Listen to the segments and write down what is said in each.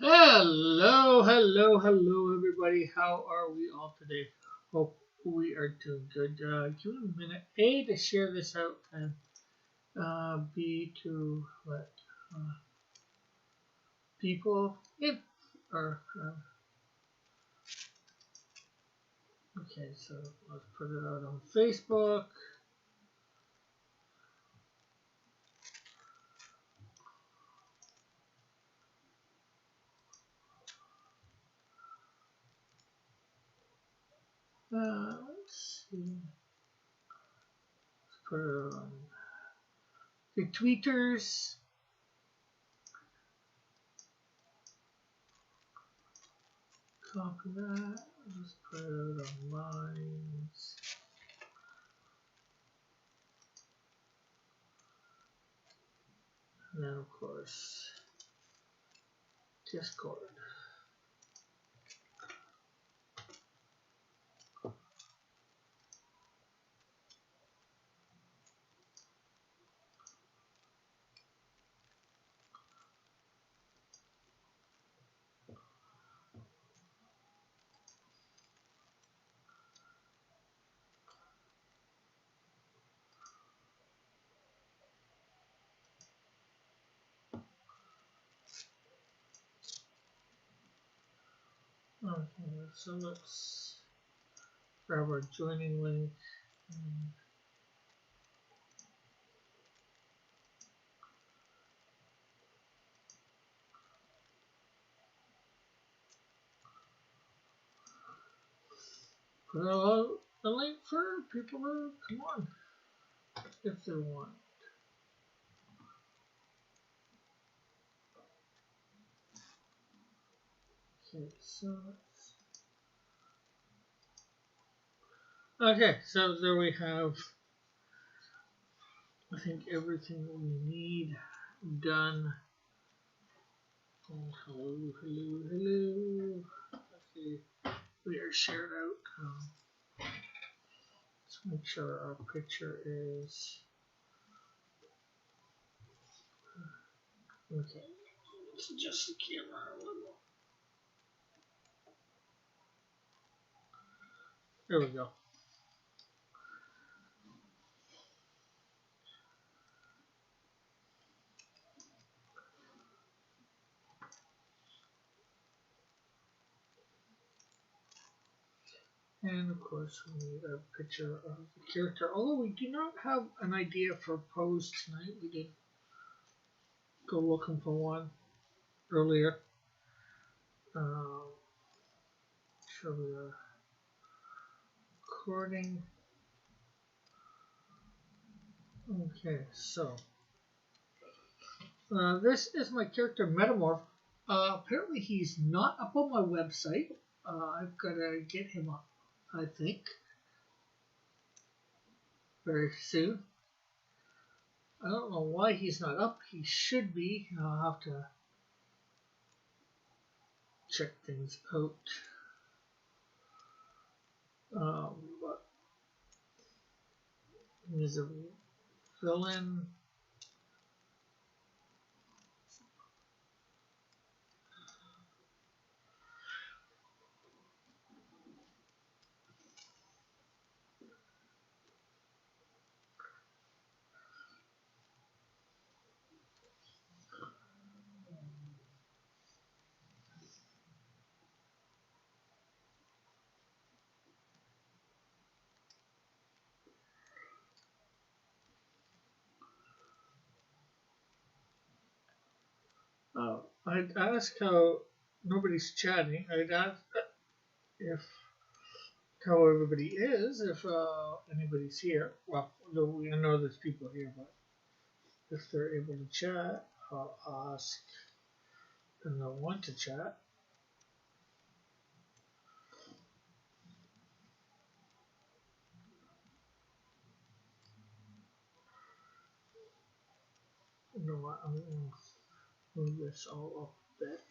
Hello, everybody. How are we all today? Hope we are doing good. Give me a minute, A, to share this out, and B, to let uh, people in. Or, okay, so let's put it out on Facebook. Let's see. Let's put it on the tweeters. Copy that. Let's put it on lines. And then, of course, Discord. Okay, so let's grab our joining link. Put out a link for people to come on if they want. Okay, so there we have, I think, everything we need done. Oh, hello. Okay, we are shared out. Let's make sure our picture is okay. Let's adjust the camera a little. There we go. And of course, we need a picture of the character. Although we do not have an idea for a pose tonight, we did go looking for one earlier. Show the recording. Okay, so this is my character Metamorph. Apparently, he's not up on my website. I've got to get him up, I think, very soon. I don't know why he's not up. He should be. I'll have to check things out. But he's a villain. I'd ask how nobody's chatting. I'd ask if how everybody is, if anybody's here. Well, I know there's people here, but if they're able to chat, I'll ask and they'll want to chat. You know what? I'm going to move this all up a bit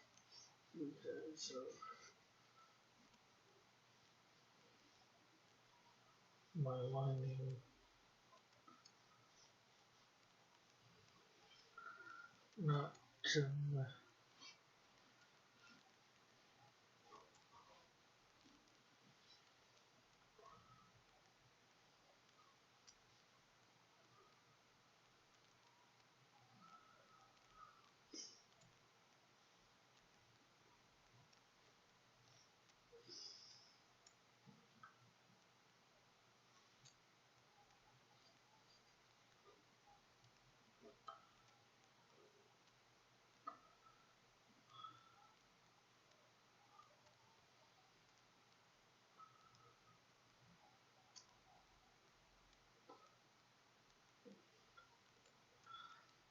because of my lining. Not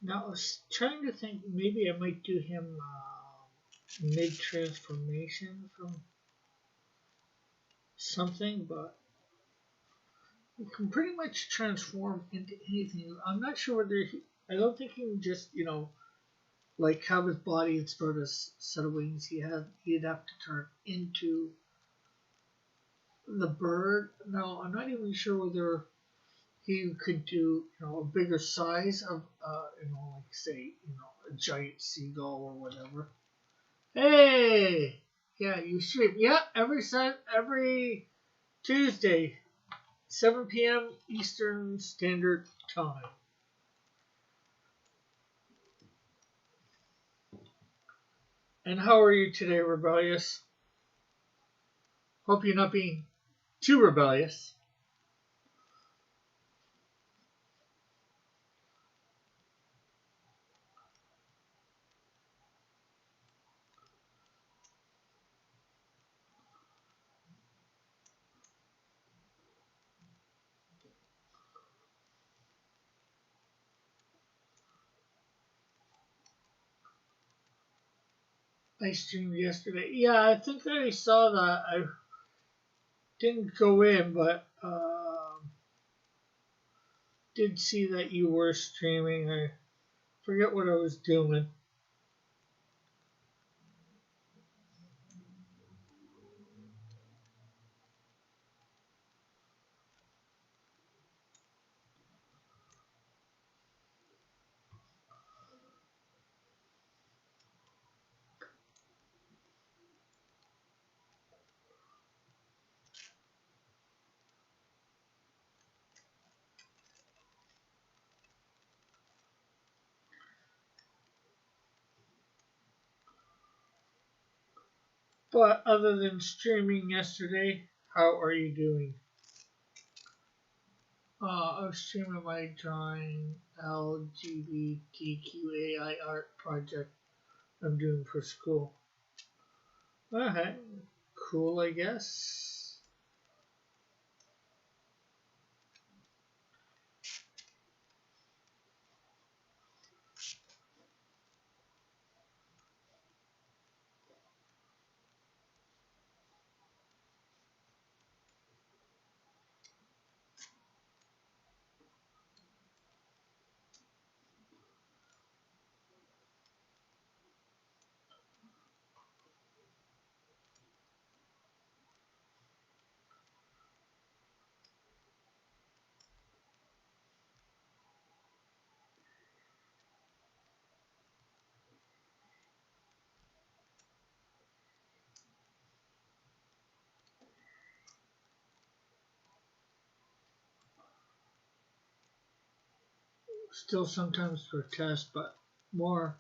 Now I was trying to think maybe I might do him mid transformation from something, but he can pretty much transform into anything. I'm not sure whether I don't think he can just like have his body and sprout a set of wings. He'd have to turn into the bird. No, I'm not even sure whether he could do a bigger size of like say a giant seagull or whatever. Hey, yeah, you stream. Yeah, every Tuesday, 7 p.m. Eastern Standard Time. And how are you today, Rebellious? Hope you're not being too rebellious. I streamed yesterday. Yeah, I think I saw that. I didn't go in, but did see that you were streaming. I forget what I was doing. But other than streaming yesterday, how are you doing? I was streaming my drawing LGBTQAI art project I'm doing for school. Okay, cool, I guess. Still sometimes protest, but more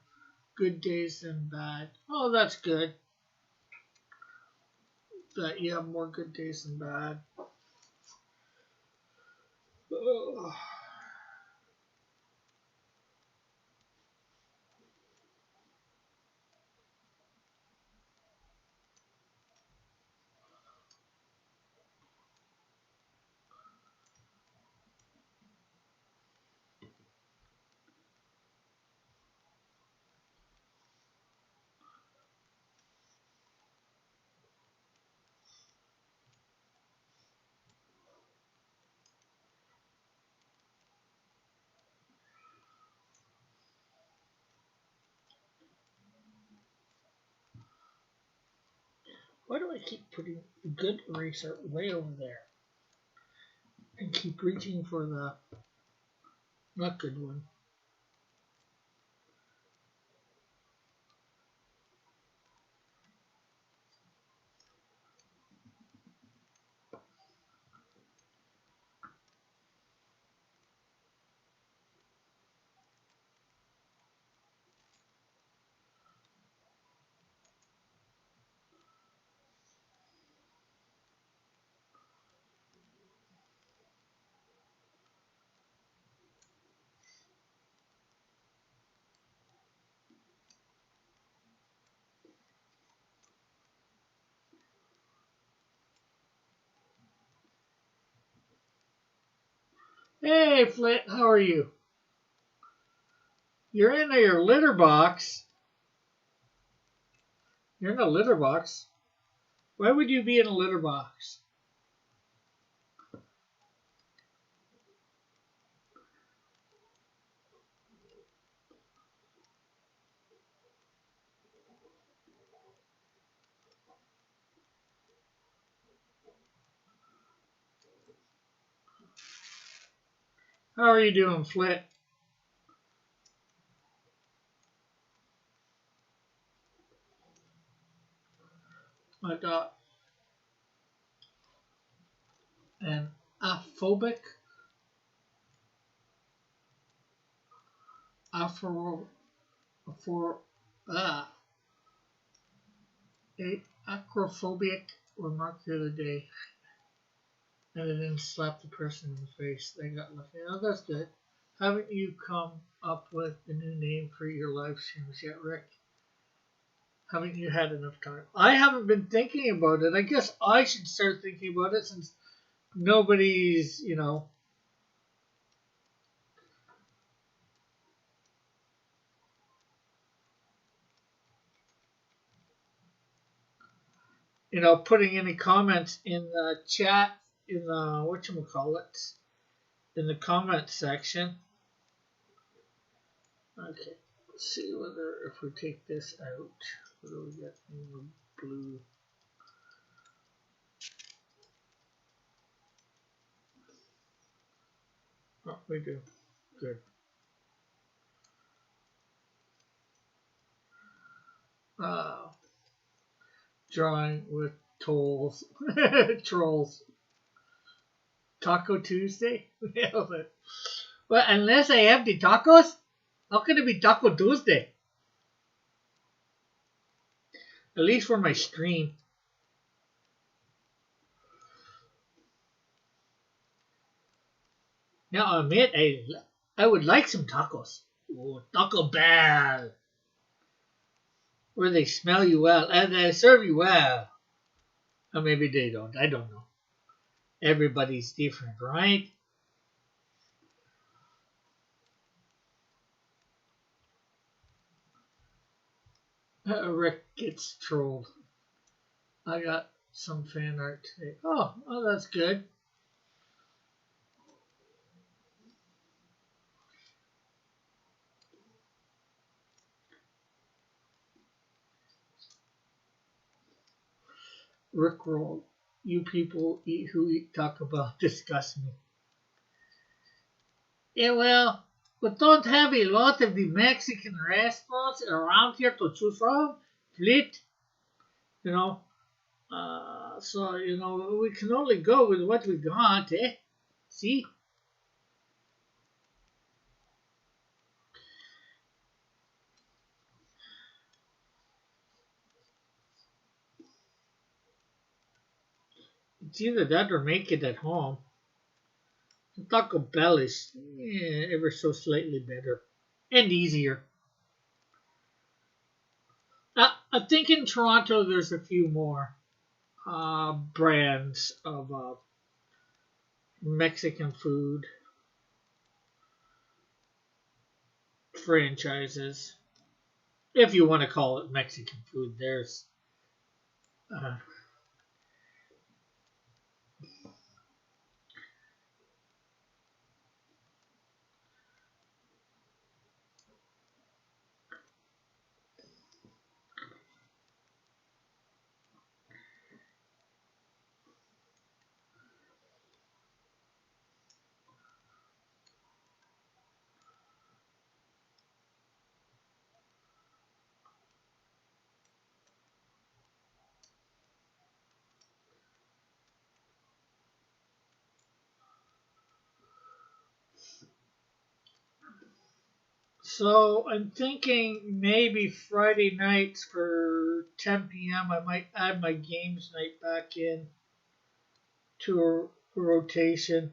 good days than bad. Oh, that's good. That you have more good days than bad. Ugh. Why do I keep putting the good eraser way over there and keep reaching for the not good one? Hey, Flint, how are you? You're in your litter box. You're in a litter box. Why would you be in a litter box? How are you doing, Flit? I got an aphobic, afro, for, a acrophobic remark the other day, and it didn't slap the person in the face. They got lucky. Oh, that's good. Haven't you come up with a new name for your live streams yet, Rick? Haven't you had enough time? I haven't been thinking about it. I guess I should start thinking about it since nobody's, putting any comments in the chat, in the whatchamacallit, in the comment section. Okay, let's see whether if we take this out, what do we get in the blue? Oh, we do. Good. Drawing with tolls. Trolls. Taco Tuesday? Nailed it. Well, unless I have the tacos, how can it be Taco Tuesday? At least for my stream. Now, I'll admit, I would like some tacos. Oh, Taco Bell. Where they smell you well and they serve you well. Or maybe they don't. I don't know. Everybody's different, right? Rick gets trolled. I got some fan art today. Oh, that's good. Rick roll. You people who eat Taco Bell disgust me. Yeah, well, we don't have a lot of the Mexican restaurants around here to choose from. Fleet, you know. So, we can only go with what we got, eh? See? It's either that or make it at home. Taco Bell is ever so slightly better and easier. I think in Toronto there's a few more brands of Mexican food franchises, if you want to call it Mexican food. There's uh, so I'm thinking maybe Friday nights for 10 p.m. I might add my games night back in to a rotation.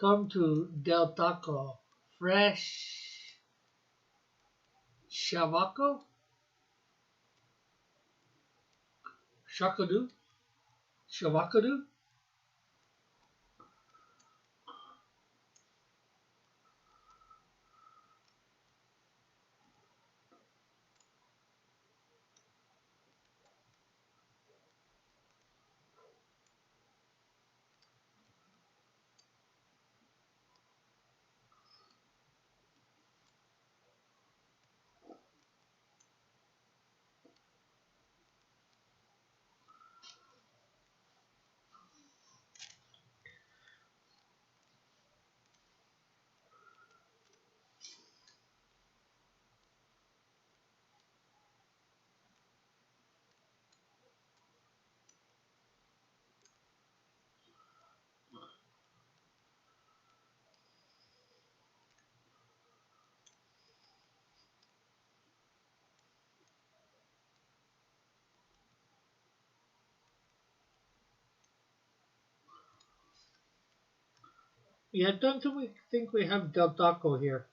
come to Del Taco. Fresh Shavaco? Shakadu? Shavakadu? Yeah, don't we think we have Del Taco here?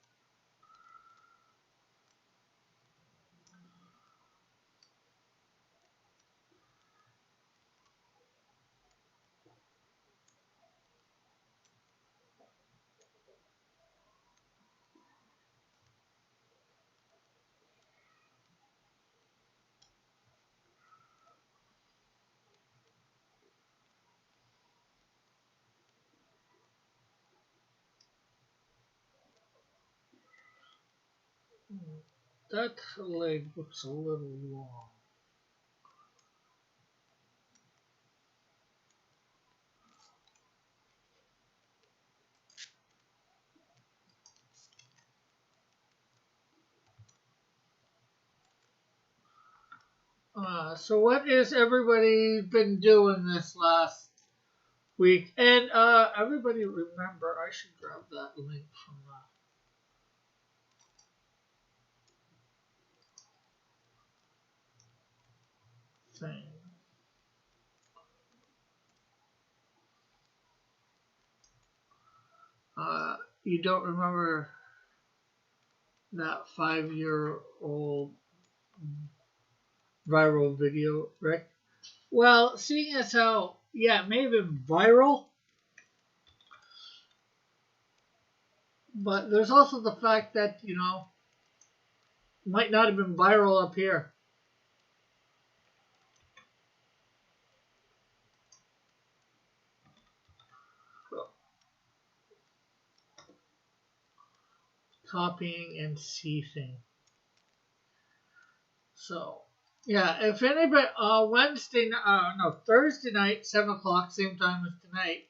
That leg looks a little long. So what is everybody been doing this last week? And everybody remember, I should grab that link from the thing. You don't remember that 5-year-old viral video, Rick? Well, seeing as how, yeah, it may have been viral, but there's also the fact that, might not have been viral up here. Copying and seething. So, yeah, if anybody, Thursday night, 7 o'clock, same time as tonight,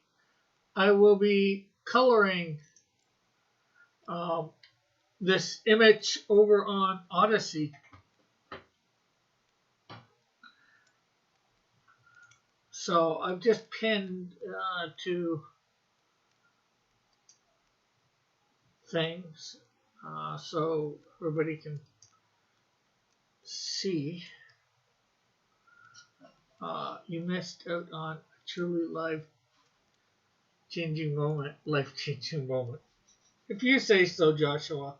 I will be coloring this image over on Odyssey. So I've just pinned two things so everybody can see. You missed out on a truly life-changing moment. If you say so, Joshua.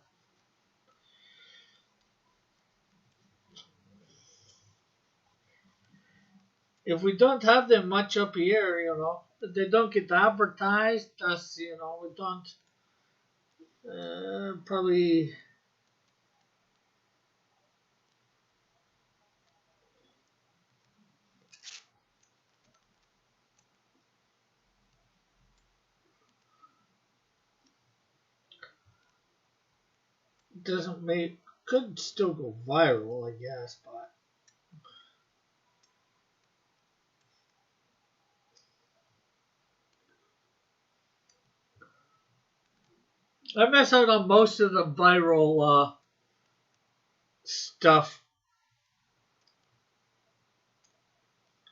If we don't have them much up here, they don't get advertised. That's, we don't probably. Doesn't make, could still go viral, I guess, but I miss out on most of the viral stuff.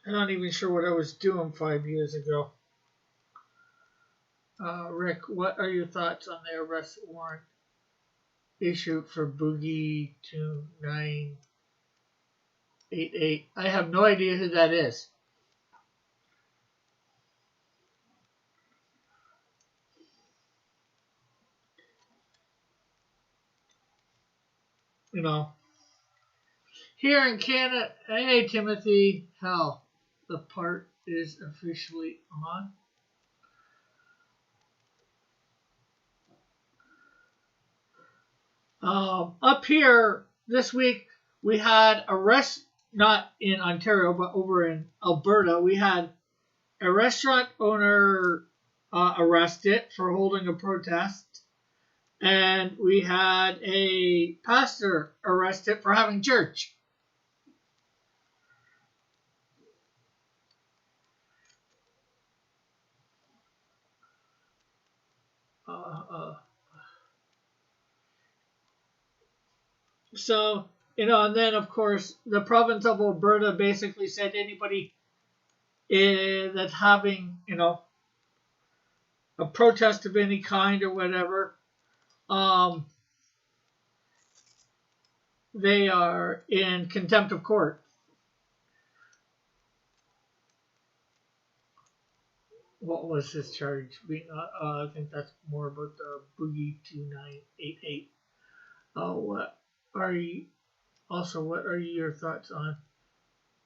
I'm not even sure what I was doing 5 years ago. Rick, what are your thoughts on the arrest warrant issued for Boogie 2988? I have no idea who that is. you know, here in Canada, hey Timothy, hell, the part is officially on. Up here this week, we had not in Ontario, but over in Alberta, we had a restaurant owner arrested for holding a protest, and we had a pastor arrested for having church. Uh, uh, so, and then of course, the province of Alberta basically said anybody that's having, a protest of any kind or whatever, um, they are in contempt of court. What was his charge? I think that's more about the Boogie 2988. What are you? Also, what are your thoughts on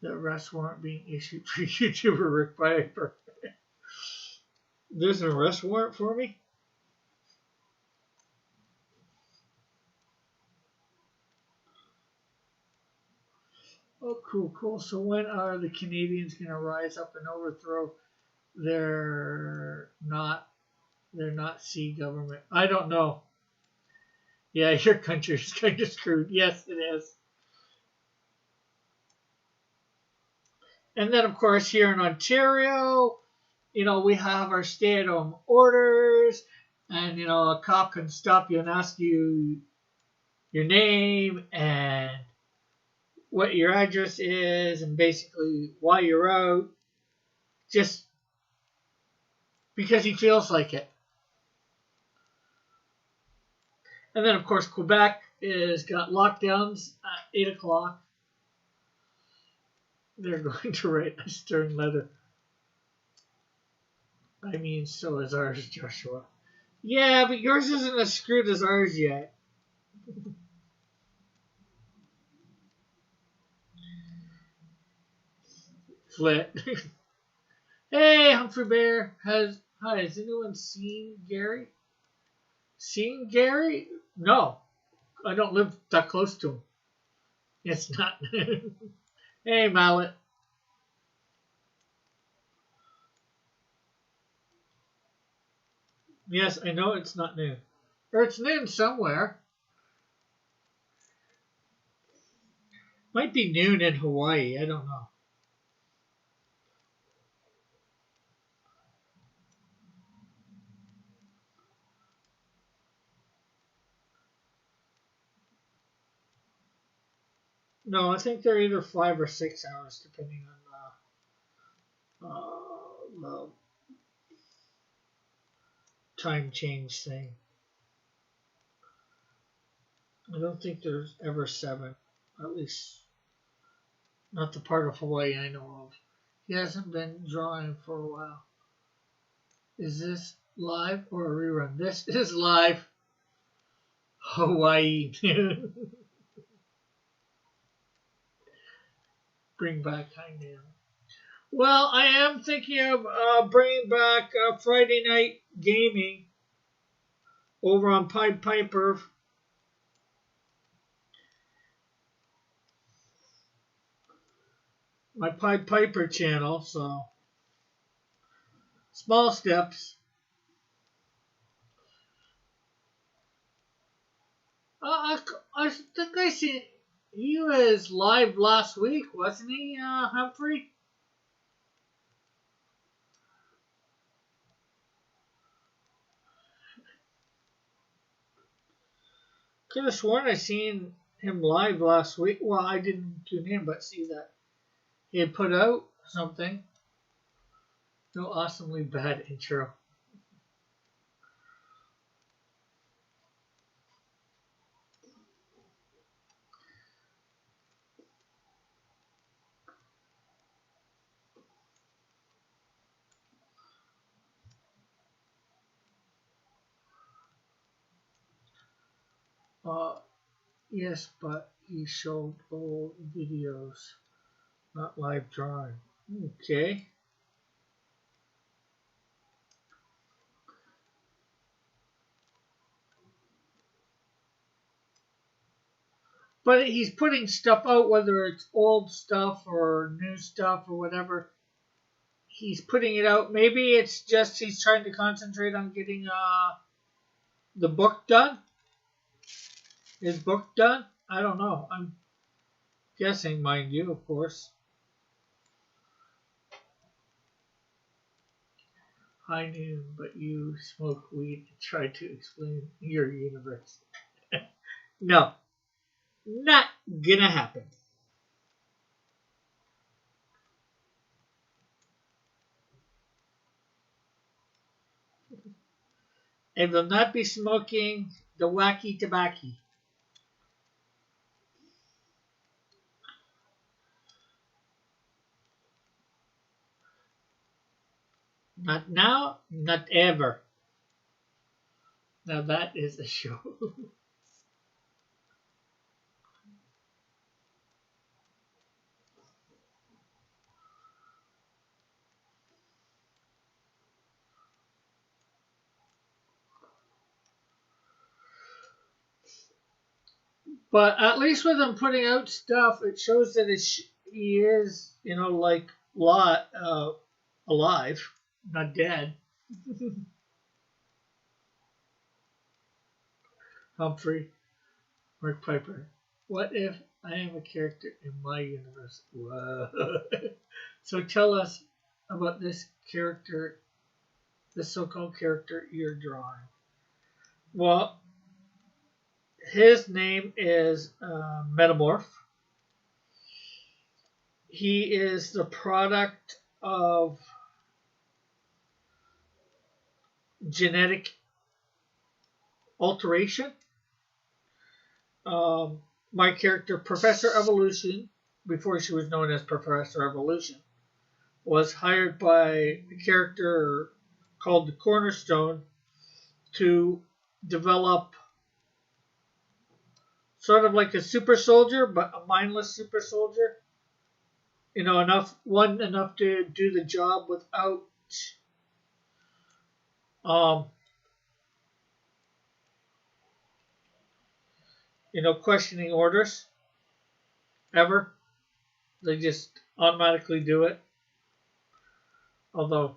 the arrest warrant being issued for YouTuber Rick Piper? There's an arrest warrant for me? Oh, cool, cool. So when are the Canadians going to rise up and overthrow their Nazi government? I don't know. Yeah, your country is kind of screwed. Yes, it is. And then, of course, here in Ontario, we have our stay-at-home orders, and a cop can stop you and ask you your name and what your address is, and basically why you're out, just because he feels like it. And then, of course, Quebec is got lockdowns at 8 o'clock. They're going to write a stern letter. I mean, so is ours, Joshua. Yeah, but yours isn't as screwed as ours yet. Flit. Hey, Humphrey Bear. Has anyone seen Gary? Seen Gary? No. I don't live that close to him. It's not. Hey, Mallet. Yes, I know it's not noon. Or it's noon somewhere. Might be noon in Hawaii. I don't know. No, I think they're either 5 or 6 hours, depending on the time change thing. I don't think there's ever 7. At least, not the part of Hawaii I know of. He hasn't been drawing for a while. Is this live or a rerun? This is live. Hawaii. Bring back Hangman. Well, I am thinking of bringing back Friday night gaming over on Pied Piper. My Pied Piper channel, so small steps. I think I seen he was live last week, wasn't he, Humphrey? Could have sworn I seen him live last week. Well, I didn't tune in, but see that he had put out something. No awesomely bad intro. Uh, Yes, but he showed old videos, not live drawing. Okay. But he's putting stuff out, whether it's old stuff or new stuff or whatever. He's putting it out. Maybe it's just he's trying to concentrate on getting the book done. His book done. I don't know. I'm guessing, mind you, of course. I knew, but you smoke weed to try to explain your universe. No, not gonna happen. I will not be smoking the wacky tobacco. Not now, not ever. Now that is a show. But at least with him putting out stuff, it shows that he is, like alive, not dead. Humphrey, Mark Piper. What if I am a character in my universe? Whoa. So tell us about this character, this so-called character you're drawing. Well, his name is Metamorph. He is the product of genetic alteration. My character, Professor Evolution, before she was known as Professor Evolution, was hired by a character called the Cornerstone to develop sort of like a super soldier, but a mindless super soldier. Enough to do the job without um, questioning orders ever. They just automatically do it. Although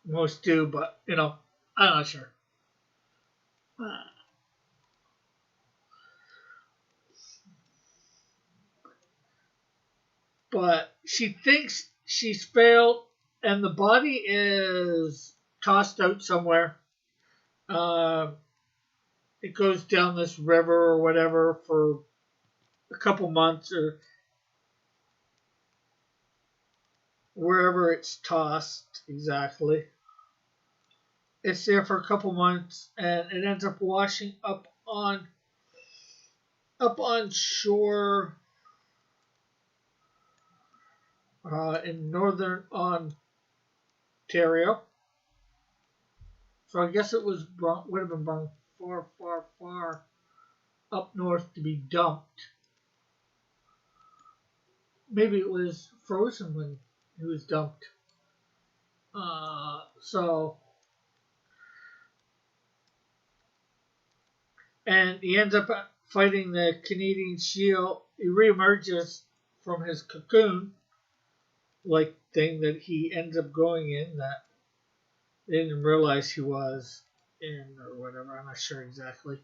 most do, but I'm not sure. But she thinks she's failed, and the body is tossed out somewhere. Uh, it goes down this river or whatever for a couple months or wherever it's tossed exactly. It's there for a couple months and it ends up washing up on shore in northern Ontario. So I guess it would have been brought far, far, far up north to be dumped. Maybe it was frozen when it was dumped. So, and he ends up fighting the Canadian Shield. He reemerges from his cocoon, like thing that he ends up going in that they didn't realize he was in or whatever. I'm not sure exactly.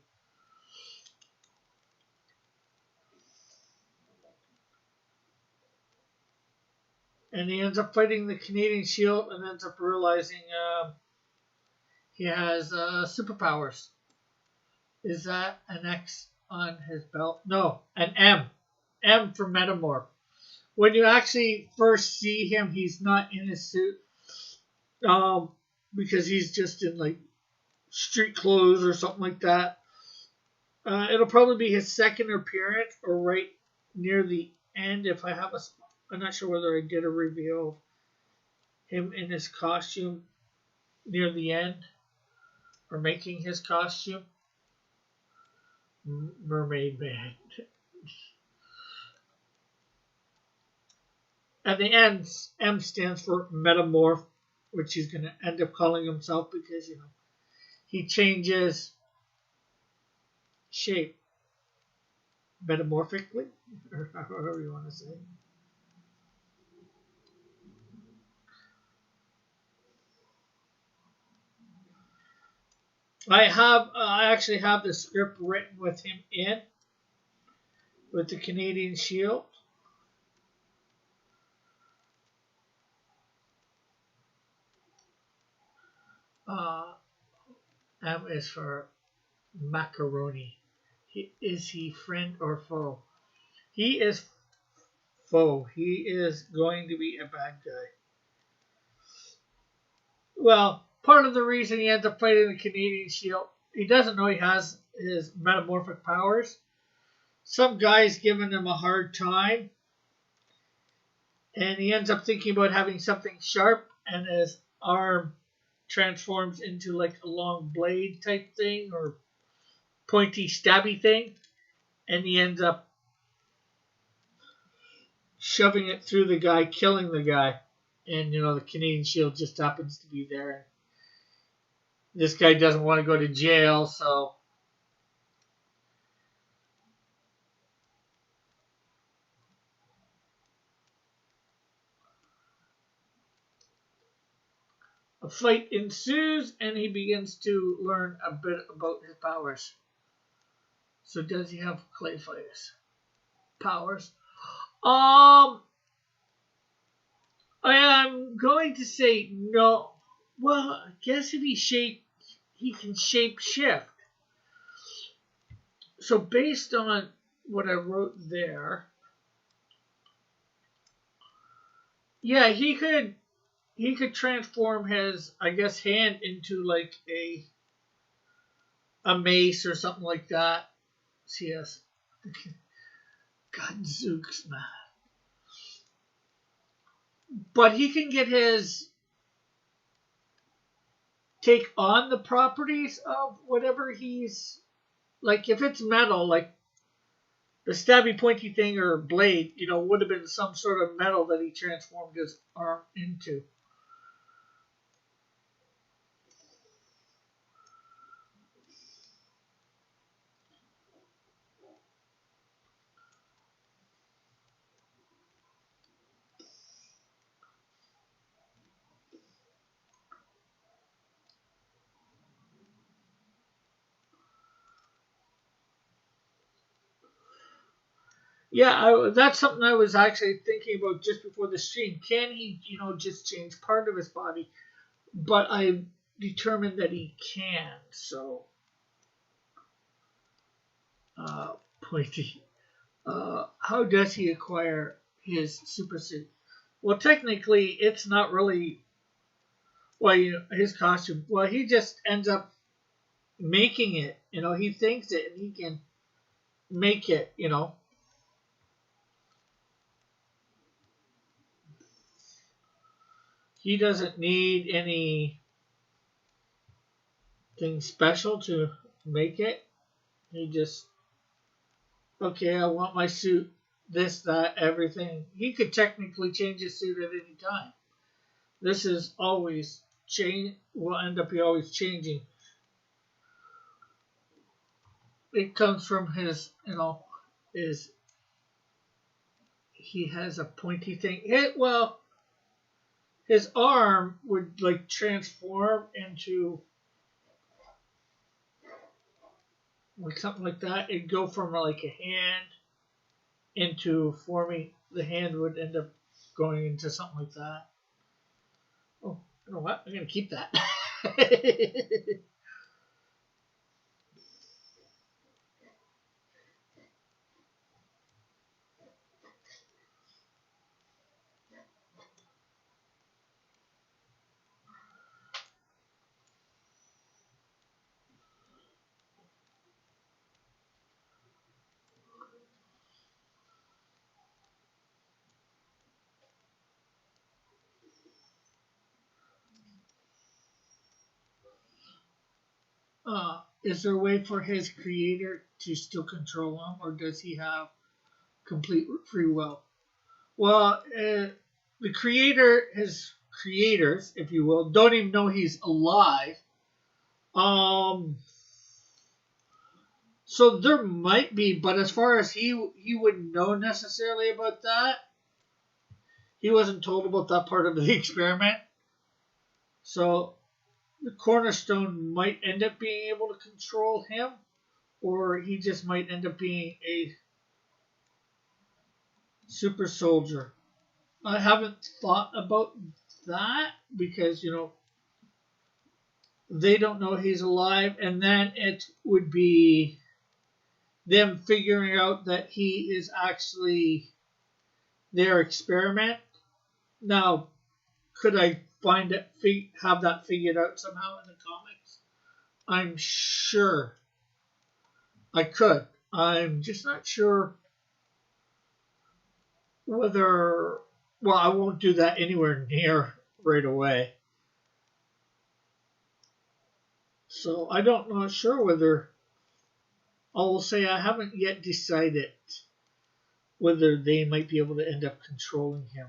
And he ends up fighting the Canadian Shield and ends up realizing he has superpowers. Is that an X on his belt? No, an M. M for Metamorph. When you actually first see him, he's not in his suit because he's just in like street clothes or something like that. It'll probably be his second appearance or right near the end if I have a. I'm not sure whether I did a reveal of him in his costume near the end or making his costume. Mermaid Man. And the M stands for Metamorph, which he's going to end up calling himself because, he changes shape metamorphically, or however you want to say. I actually have the script written with him in, with the Canadian Shield. Uh, M is for macaroni. Is he friend or foe? He is foe. He is going to be a bad guy. Well, part of the reason he ends up fighting the Canadian Shield, he doesn't know he has his metamorphic powers. Some guy's giving him a hard time, and he ends up thinking about having something sharp, and his arm transforms into like a long blade type thing or pointy stabby thing, and he ends up shoving it through the guy, killing the guy. And the Canadian Shield just happens to be there. This guy doesn't want to go to jail, so a fight ensues, and he begins to learn a bit about his powers. So does he have clay fighters powers? I am going to say no. Well, I guess if he can shape shift. So based on what I wrote there, yeah, he could transform his, I guess, hand into like a mace or something like that. Yes, Godzooks, man. But he can get his take on the properties of whatever he's like. If it's metal, like the stabby pointy thing or blade, would have been some sort of metal that he transformed his arm into. Yeah, that's something I was actually thinking about just before the stream. Can he, just change part of his body? But I determined that he can. So, pointy. How does he acquire his super suit? Well, technically, it's not really. Well, his costume. Well, he just ends up making it. He thinks it, and he can make it. He doesn't need anything special to make it. He just, okay, I want my suit, this, that, everything. He could technically change his suit at any time. This is always will end up always changing. It comes from his, is he has a pointy thing. His arm would like transform into like something like that. It'd go from like a hand into forming. The hand would end up going into something like that. Oh, you know what? I'm gonna keep that. is there a way for his creator to still control him, or does he have complete free will? Well, the creator, his creators, if you will, don't even know he's alive. So there might be, but as far as he wouldn't know necessarily about that. He wasn't told about that part of the experiment. So the cornerstone might end up being able to control him, or he just might end up being a super soldier. I haven't thought about that because, they don't know he's alive, and then it would be them figuring out that he is actually their experiment. Now, could I have that figured out somehow in the comics? I'm sure I could. I'm just not sure whether. Well, I won't do that anywhere near right away. So I don't know sure whether. I will say I haven't yet decided whether they might be able to end up controlling him.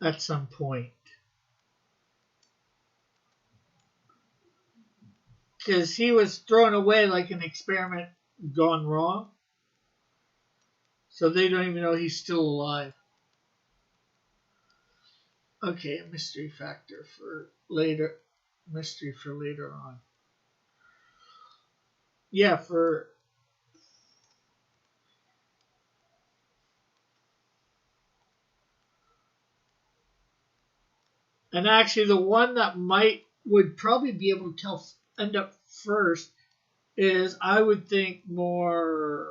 At some point. Because he was thrown away like an experiment gone wrong. So they don't even know he's still alive. Okay, a mystery factor for later. Mystery for later on. Yeah, for. And actually, the one that would probably be able to end up first is, I would think, more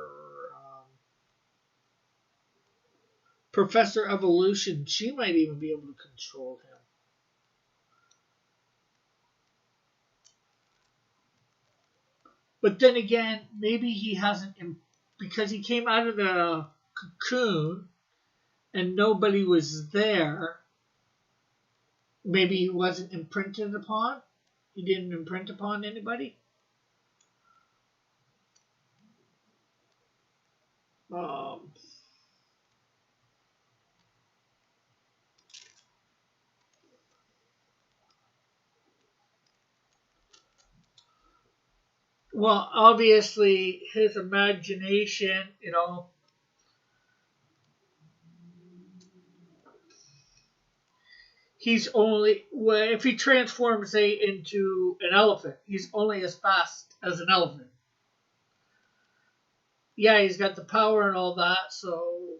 Professor Evolution. She might even be able to control him. But then again, maybe he hasn't, because he came out of the cocoon and nobody was there. Maybe he wasn't imprinted upon. He didn't imprint upon anybody. Well, obviously, his imagination, he's only, well, if he transforms, say, into an elephant, he's only as fast as an elephant. Yeah, he's got the power and all that, so,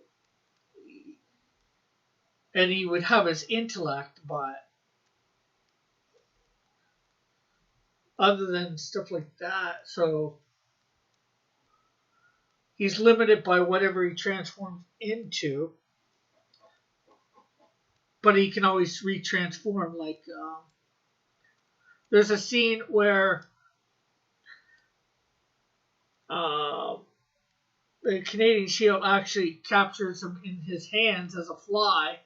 and he would have his intellect, but other than stuff like that, so he's limited by whatever he transforms into, but he can always retransform. Like, there's a scene where the Canadian Shield actually captures him in his hands as a fly,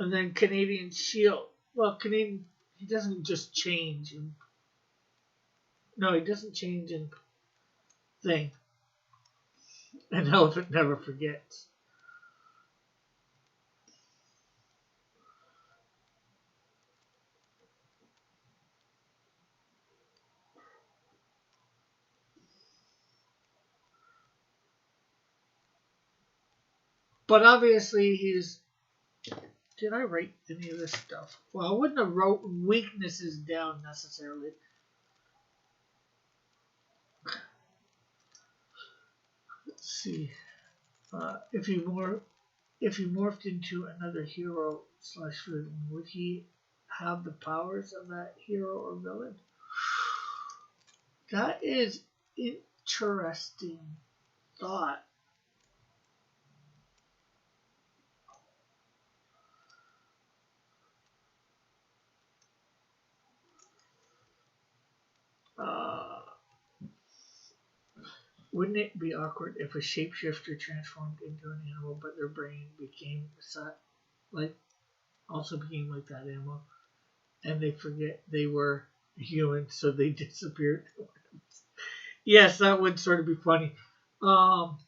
and then Canadian Shield. Well, he doesn't just change. No, he doesn't change in thing. An elephant never forgets. But obviously, did I write any of this stuff? Well, I wouldn't have wrote weaknesses down necessarily. Let's see. If he morphed into another hero / villain, would he have the powers of that hero or villain? That is interesting thought. Wouldn't it be awkward if a shapeshifter transformed into an animal, but their brain became set like also became like that animal, and they forget they were human, so they disappeared. Yes, that would sort of be funny. Um,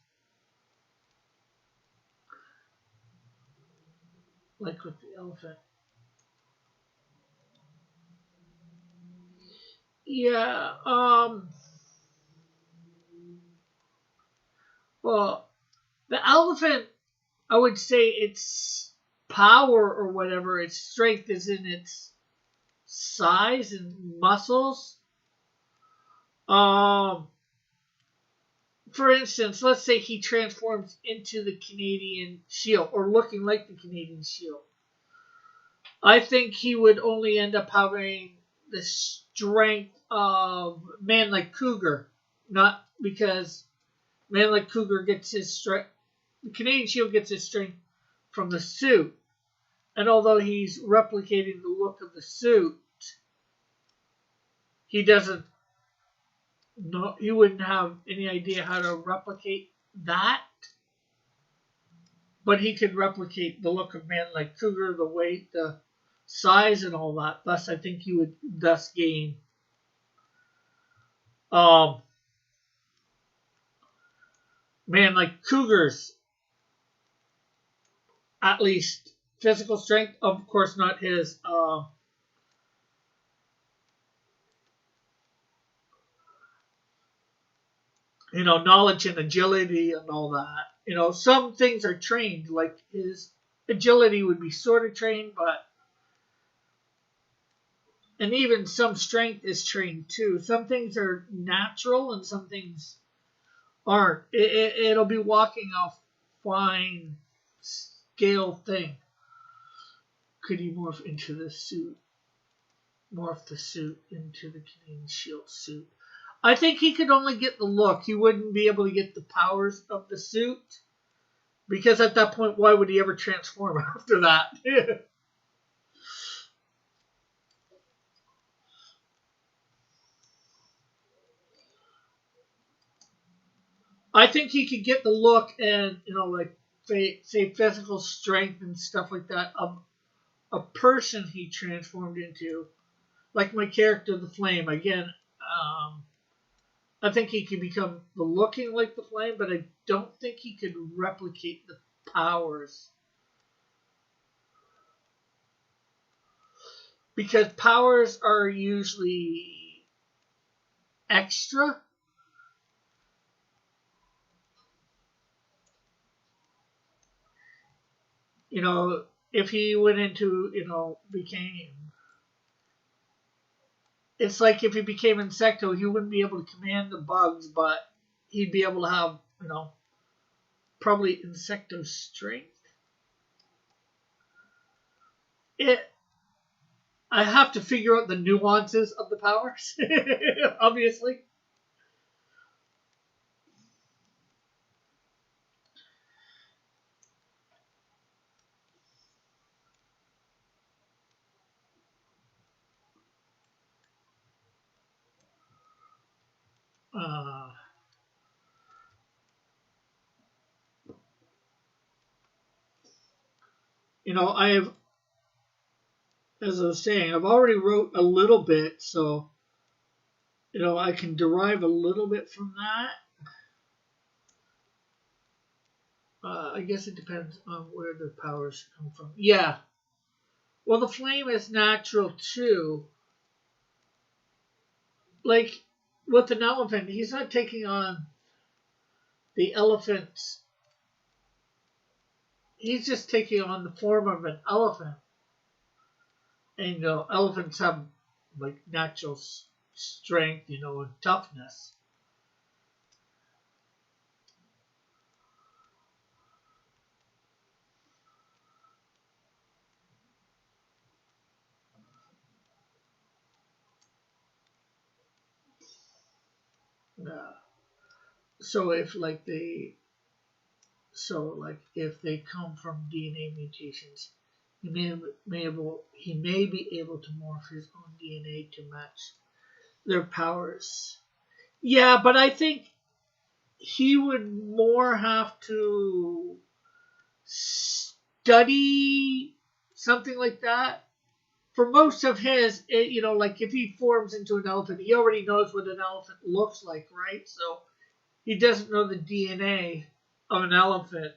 like with the elephant. Yeah. Well, the elephant, I would say its power or whatever, its strength is in its size and muscles. Um, for instance, let's say he transforms into the Canadian Shield or looking like the Canadian Shield. I think he would only end up having the strength of man like Cougar, not because man like Cougar gets his strength. The Canadian Shield gets his strength from the suit, and although he's replicating the look of the suit, he doesn't. No, he wouldn't have any idea how to replicate that. But he could replicate the look of man like Cougar, the weight, the size, and all that. Thus, I think he would thus gain um, man like Cougar's at least physical strength. Of course, not his knowledge and agility and all that. Some things are trained, like his agility would be sort of trained, and even some strength is trained too. Some things are natural and some things aren't. It'll be walking a fine scale thing. Could he morph into the suit? Morph the suit into the Canadian Shield suit. I think he could only get the look. He wouldn't be able to get the powers of the suit. Because at that point, why would he ever transform after that? I think he could get the look and, like, say physical strength and stuff like that of a person he transformed into. Like my character, the Flame. Again, I think he could become the looking like the Flame, but I don't think he could replicate the powers. Because powers are usually extra. If he went into, became. It's like if he became Insecto, he wouldn't be able to command the bugs, but he'd be able to have, probably Insecto strength. It. I have to figure out the nuances of the powers, obviously. Uh, I have, as I was saying, I've already wrote a little bit, so, I can derive a little bit from that. I guess it depends on where the powers come from. Yeah. Well, the Flame is natural, too. Like, with an elephant, he's not taking on the elephant's. He's just taking on the form of an elephant. And, elephants have, like, natural strength, and toughness. Uh, so if like they, if they come from DNA mutations, he may be able to morph his own DNA to match their powers. Yeah, but I think he would more have to study something like that. For most of his, you know, like if he forms into an elephant, he already knows what an elephant looks like, right? So he doesn't know the DNA of an elephant.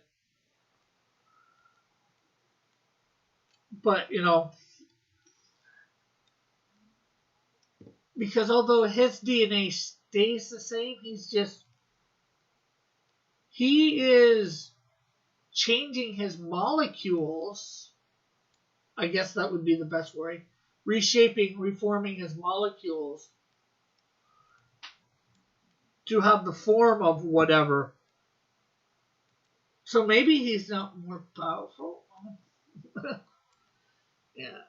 But, you know, because although his DNA stays the same, he is changing his molecules. I guess that would be the best way. Reshaping, reforming his molecules to have the form of whatever. So maybe he's not more powerful. Yeah.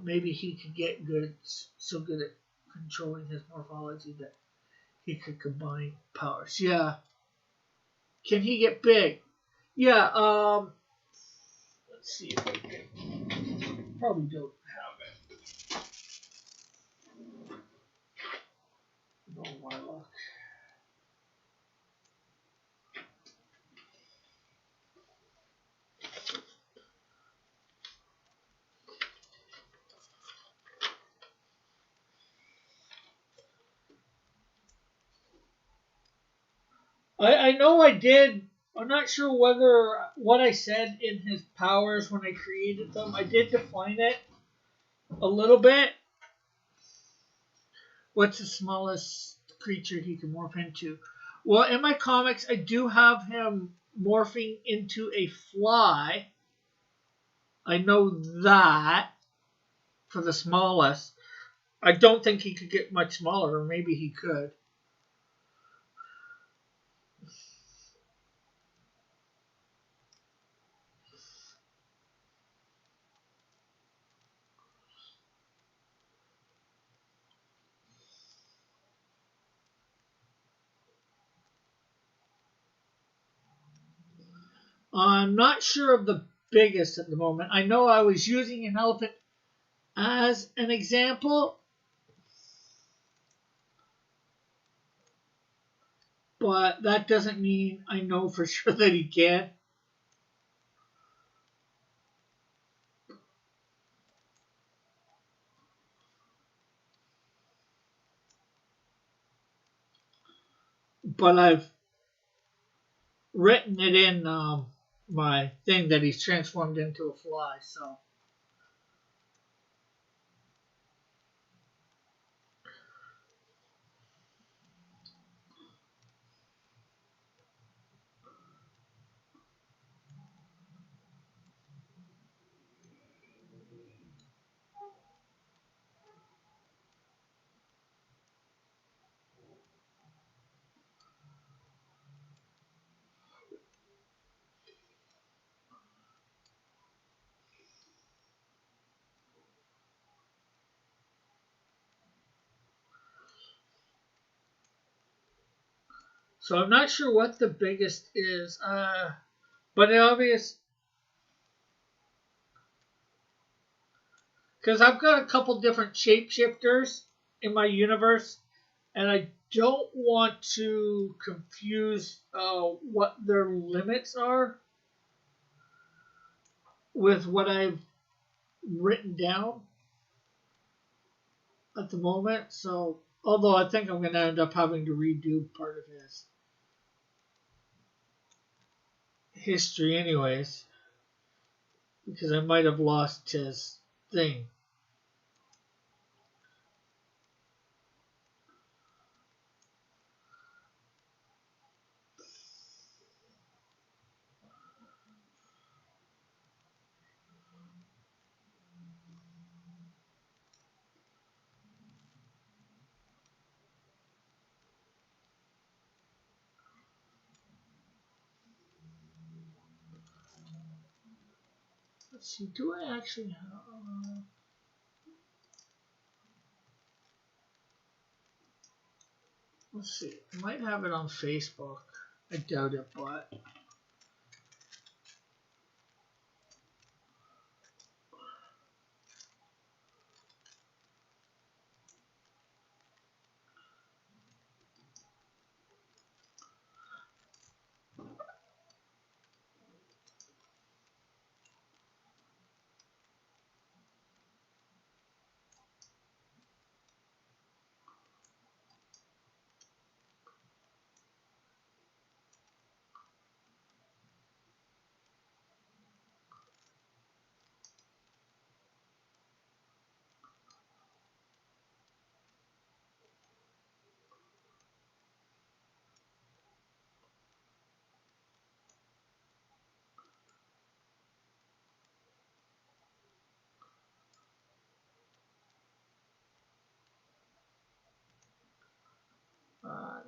Maybe he could get so good at controlling his morphology that he could combine powers. Yeah. Can he get big? Yeah. Let's see if I can. Probably don't have it. No, my luck. I know I did. I'm not sure whether what I said in his powers when I created them. I did define it a little bit. What's the smallest creature he can morph into? Well, in my comics, I do have him morphing into a fly. I know that for the smallest. I don't think he could get much smaller, or maybe he could. I'm not sure of the biggest at the moment. I know I was using an elephant as an example, but that doesn't mean I know for sure that he can. But I've written it in my thing that he's transformed into a fly. So I'm not sure what the biggest is, but it obvious because I've got a couple different shapeshifters in my universe, and I don't want to confuse what their limits are with what I've written down at the moment. So, although I think I'm going to end up having to redo part of his history, anyways, because I might have lost his thing. Let's see, do I actually have. Let's see, I might have it on Facebook. I doubt it, but.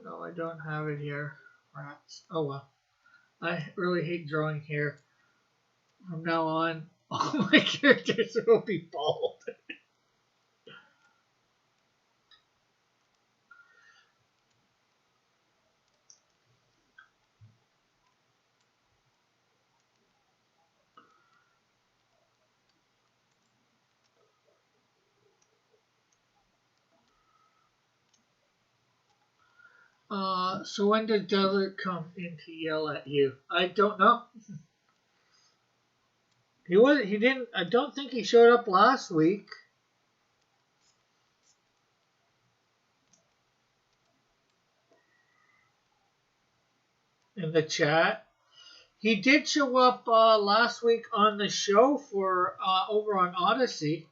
No, I don't have it here. Rats. Oh well. I really hate drawing here. From now on, all my characters will be bald. So when did Desert come in to yell at you? I don't know. He didn't. I don't think he showed up last week in the chat. He did show up last week on the show for over on Odyssey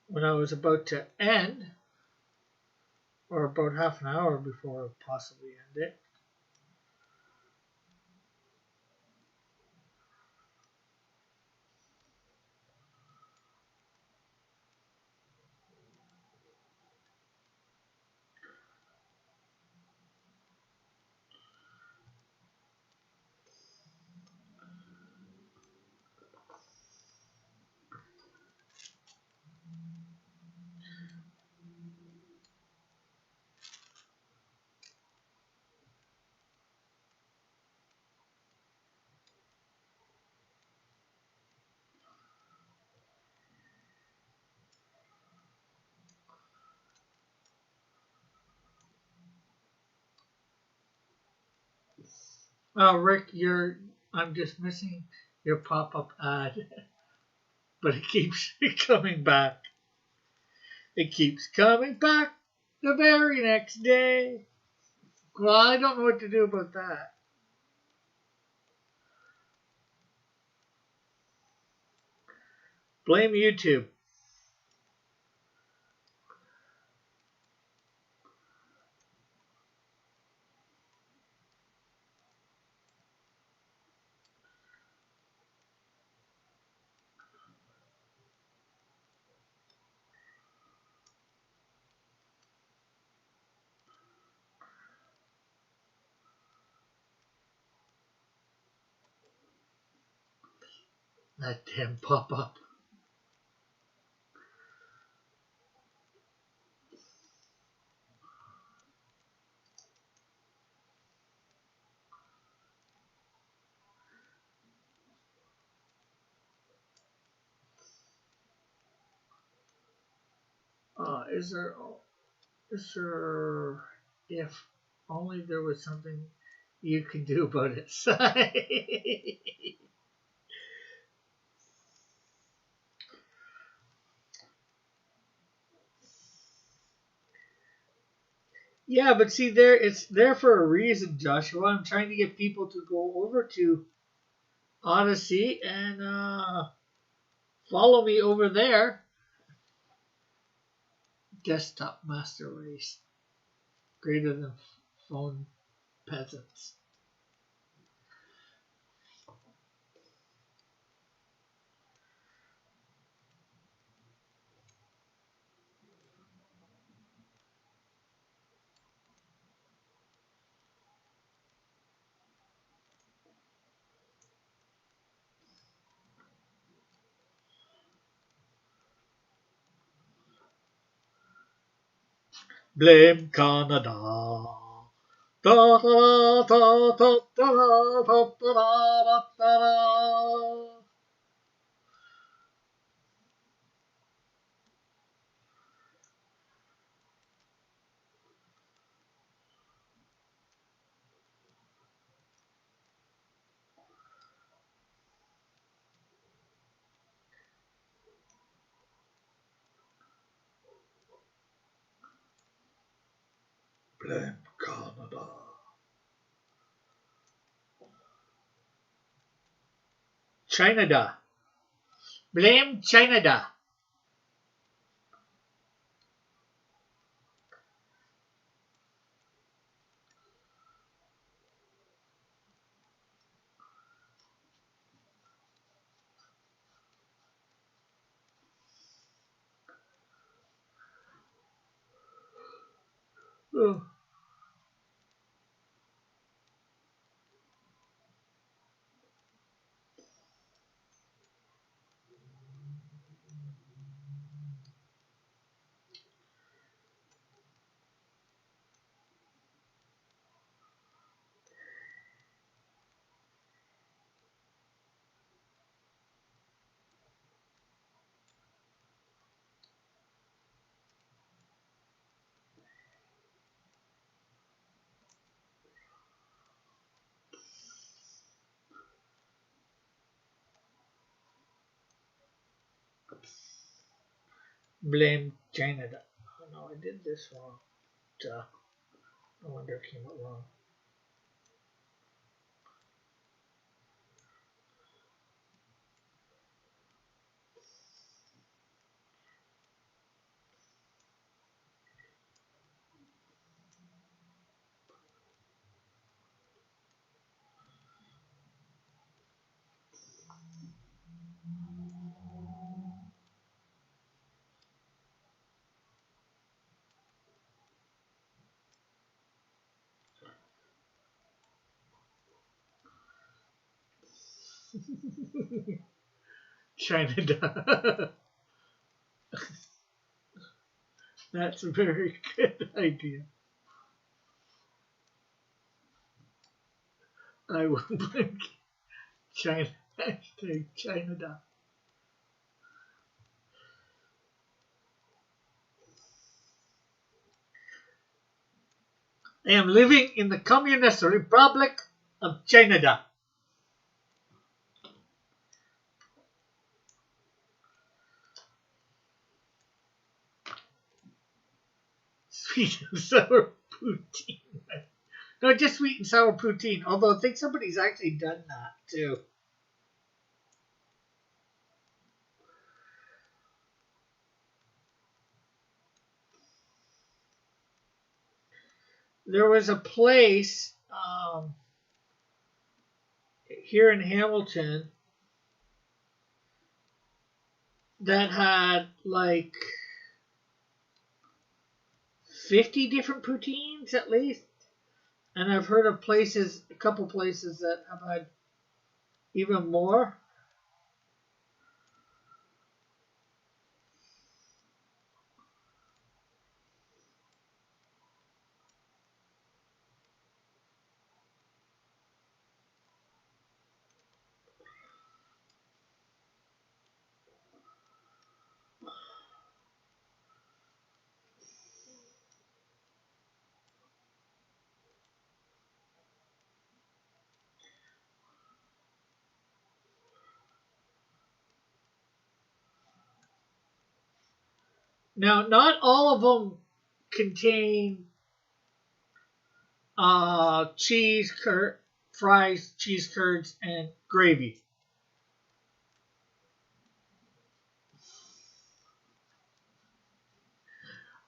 when I was about to end, or about half an hour before I possibly end it. Rick, I'm just missing your pop-up ad, but it keeps coming back. It keeps coming back the very next day. Well, I don't know what to do about that. Blame YouTube. That damn pop-up. Is there, if only there was something you could do about it. Yeah, but see, it's there for a reason, Joshua. I'm trying to get people to go over to Odyssey and follow me over there. Desktop master race, greater than phone peasants. Blame Canada. Da, da, da, da, da, da, da, da, da, da. Blame Canada. China. Blame China. Oh. Blame China. Oh no, I did this wrong. Duh. No wonder it came out wrong. China. That's a very good idea. I will blame China. Hashtag China. I am living in the Communist Republic of China. Sweet and sour poutine. No, just sweet and sour poutine. Although I think somebody's actually done that too. There was a place here in Hamilton that had like 50 different poutines at least. And I've heard of places, a couple places that have had even more. Now, not all of them contain cheese, fries, cheese curds, and gravy.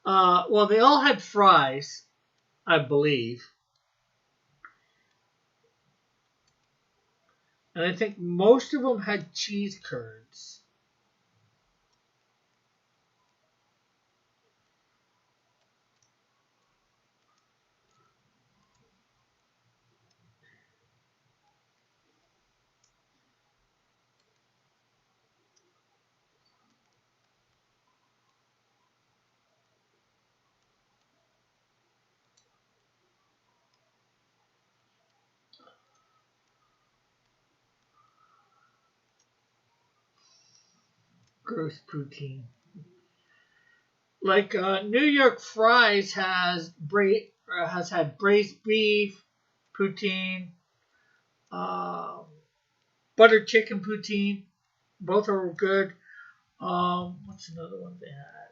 Well, they all had fries, I believe. And I think most of them had cheese curds. Gross poutine. Like New York Fries has had braised beef, poutine, um, butter chicken poutine. Both are good. What's another one they had?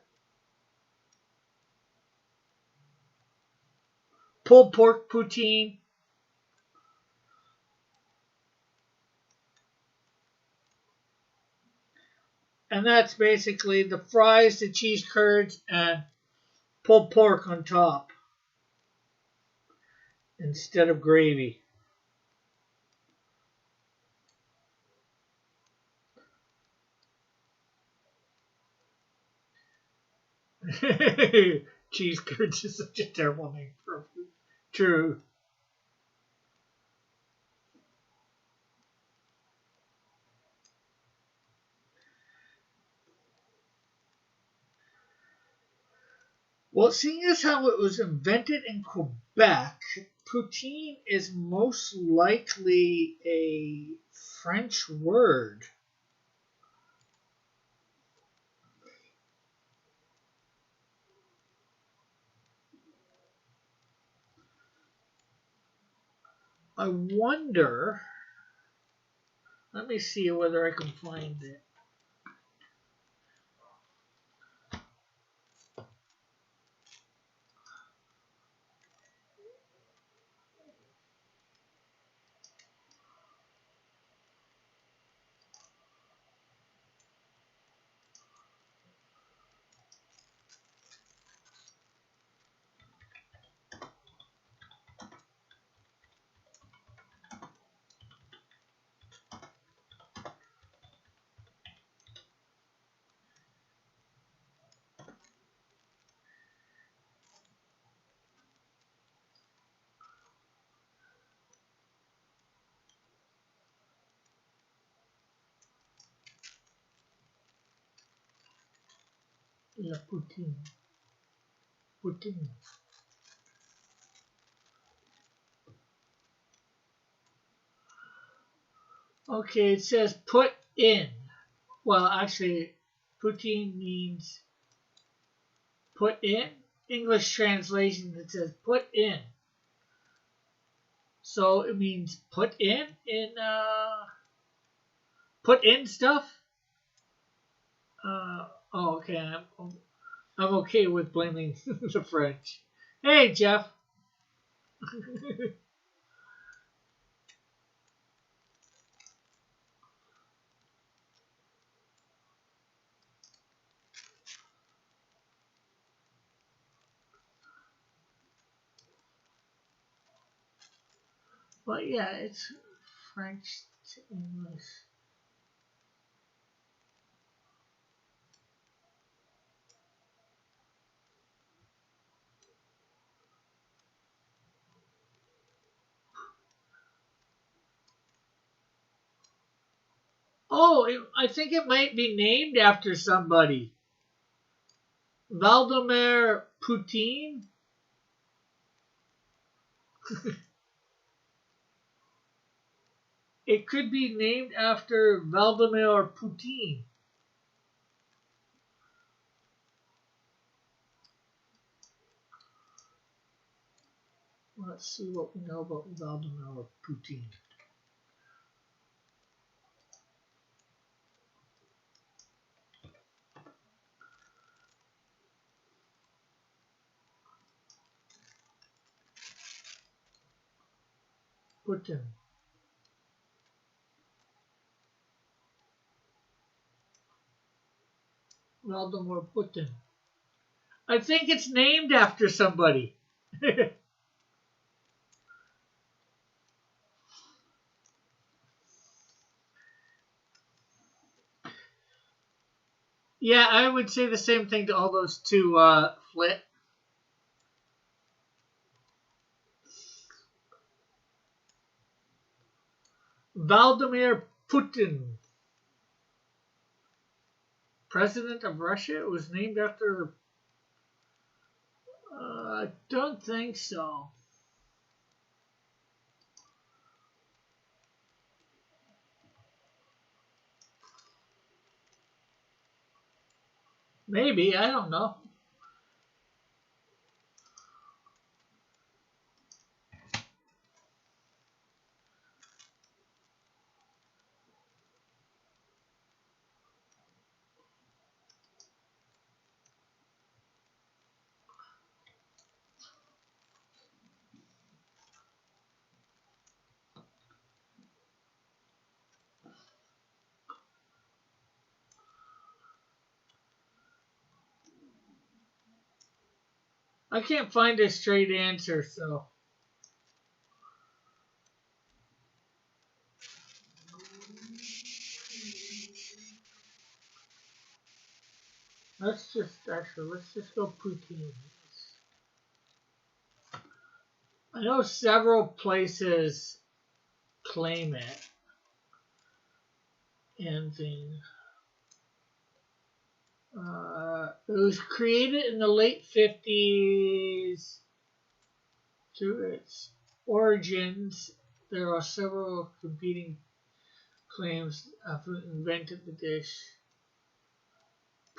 Pulled pork poutine. And that's basically the fries, the cheese curds, and pulled pork on top instead of gravy. Cheese curds is such a terrible name for food. True. Well, seeing as how it was invented in Quebec, poutine is most likely a French word. I wonder. Let me see whether I can find it. La poutine. Poutine. Okay, it says put in. Well, actually, poutine means put in. English translation, it says put in. So it means put in stuff. Okay. I'm okay with blaming the French. Hey, Jeff. But yeah, it's French to English. Oh, I think it might be named after somebody. Vladimir Putin. It could be named after Vladimir Putin. Let's see what we know about Vladimir Putin. Putin. Vladimir Putin. I think it's named after somebody. Yeah, I would say the same thing to all those two Flit. Vladimir Putin, president of Russia, was named after. I don't think so. Maybe, I don't know. I can't find a straight answer, so let's just go poutine. I know several places claim it and things. It was created in the late 50s. Through its origins, there are several competing claims of who invented the dish.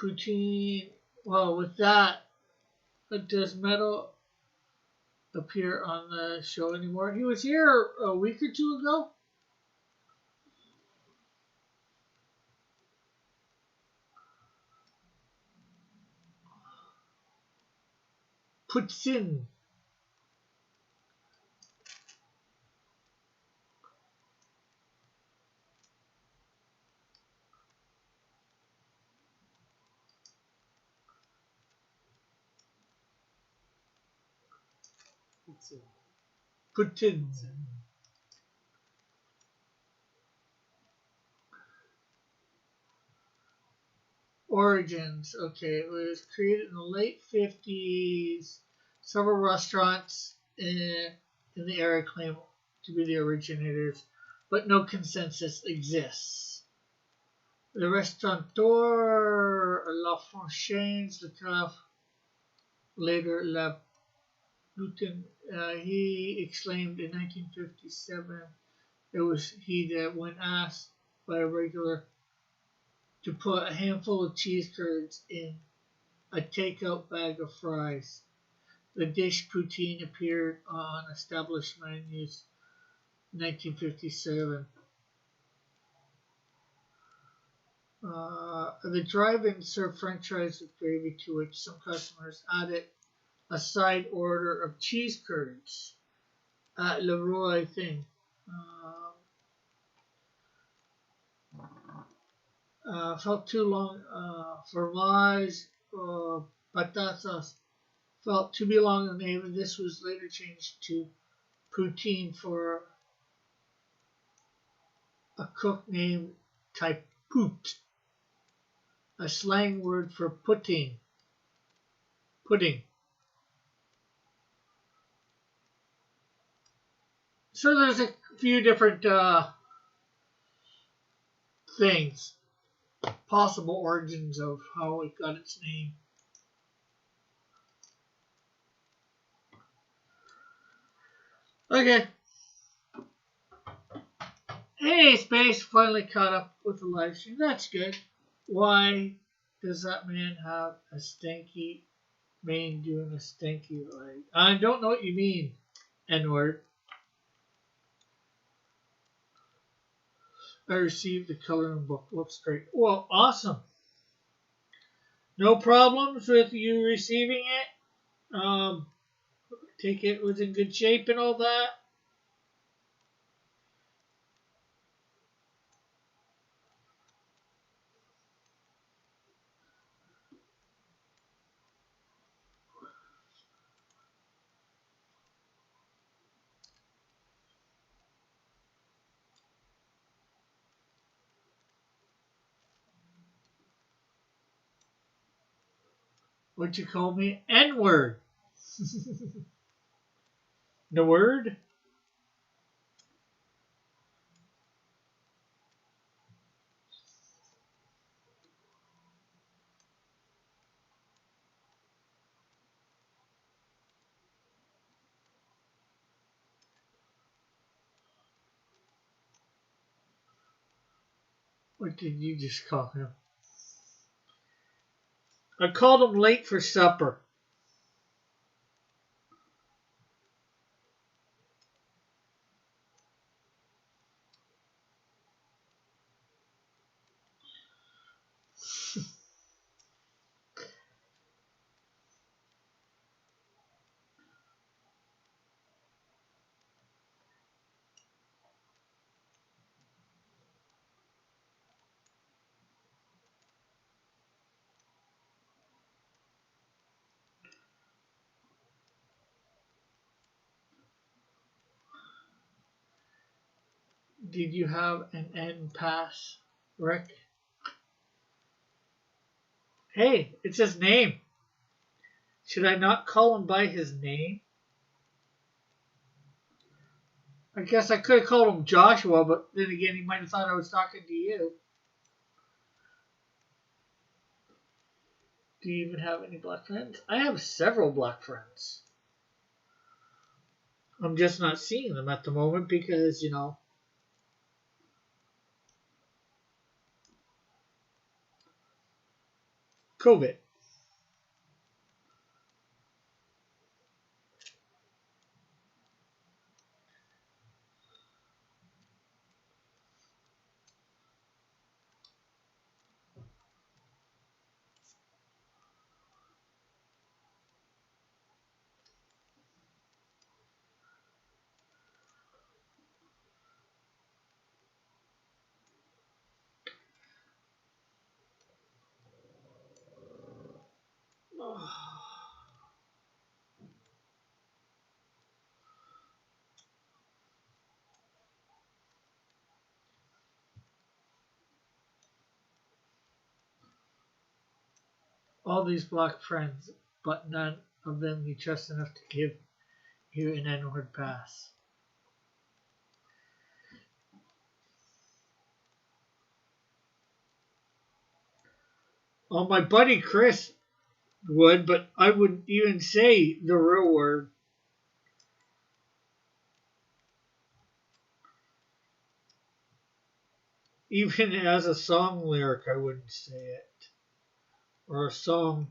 Poutine. Well, with that, does Metal appear on the show anymore? He was here a week or two ago. Poutine. Poutine. Origins. Okay, it was created in the late 50s. Several restaurants in the area claim to be the originators, but no consensus exists. The restaurateur La Fontaine, the craft later La Luton, he exclaimed in 1957 it was he that, when asked by a regular to put a handful of cheese curds in a takeout bag of fries. The dish poutine appeared on established menus in 1957. The drive-in served french fries with gravy, to which some customers added a side order of cheese curds at Leroy thing. Felt too long. Fromage, patatas felt to be long in the name, and this was later changed to poutine for a cook named Typoot, a slang word for pudding. So there's a few different things, possible origins of how it got its name. Okay. Hey, Space finally caught up with the live stream. That's good. Why does that man have a stinky mane doing a stinky leg? I don't know what you mean, N-word. I received the coloring book. Looks great. Well, awesome. No problems with you receiving it? Take it was in good shape and all that? What'd you call me? N-word. The word? What did you just call him? I called him late for supper. Did you have an N pass, Rick? Hey, it's his name. Should I not call him by his name? I guess I could have called him Joshua, but then again, he might have thought I was talking to you. Do you even have any black friends? I have several black friends. I'm just not seeing them at the moment because, COVID. All these black friends, but none of them you trust enough to give you an N-word pass. Well, my buddy Chris would, but I wouldn't even say the real word. Even as a song lyric, I wouldn't say it. Or a song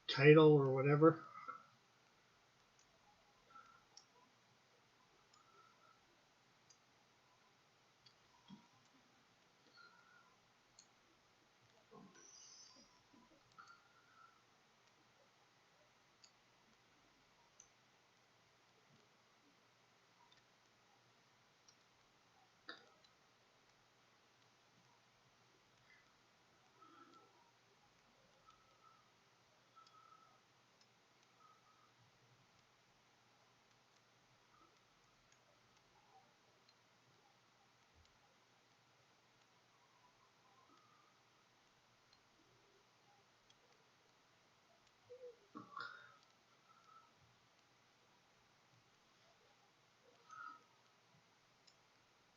title or whatever.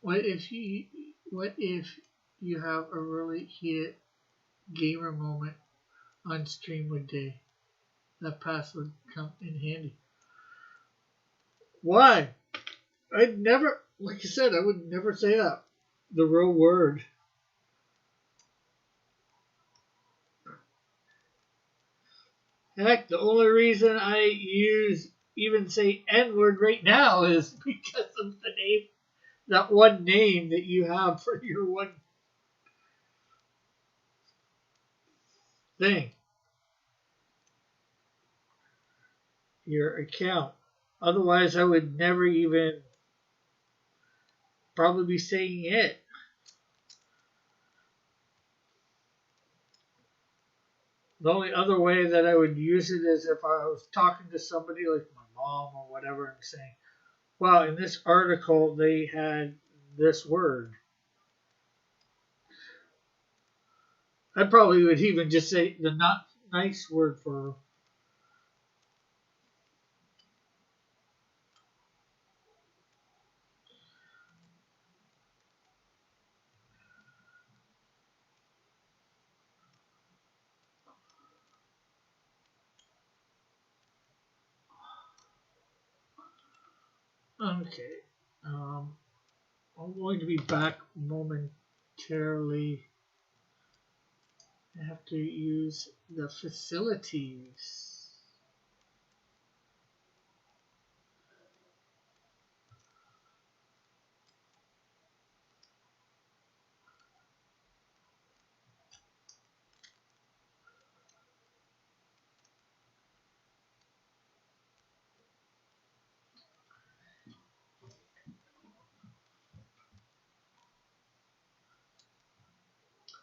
What if you have a really heated gamer moment on stream one day? That pass would come in handy. Why? I'd never, like you said, I would never say that. The real word. Heck, the only reason I even say N word right now is because of the name, that one name that you have for your one thing, your account. Otherwise, I would never even probably be saying it. The only other way that I would use it is if I was talking to somebody like my mom or whatever and saying, well, in this article they had this word. I probably would even just say the not nice word for. Okay. Um, I'm going to be back momentarily. I have to use the facilities.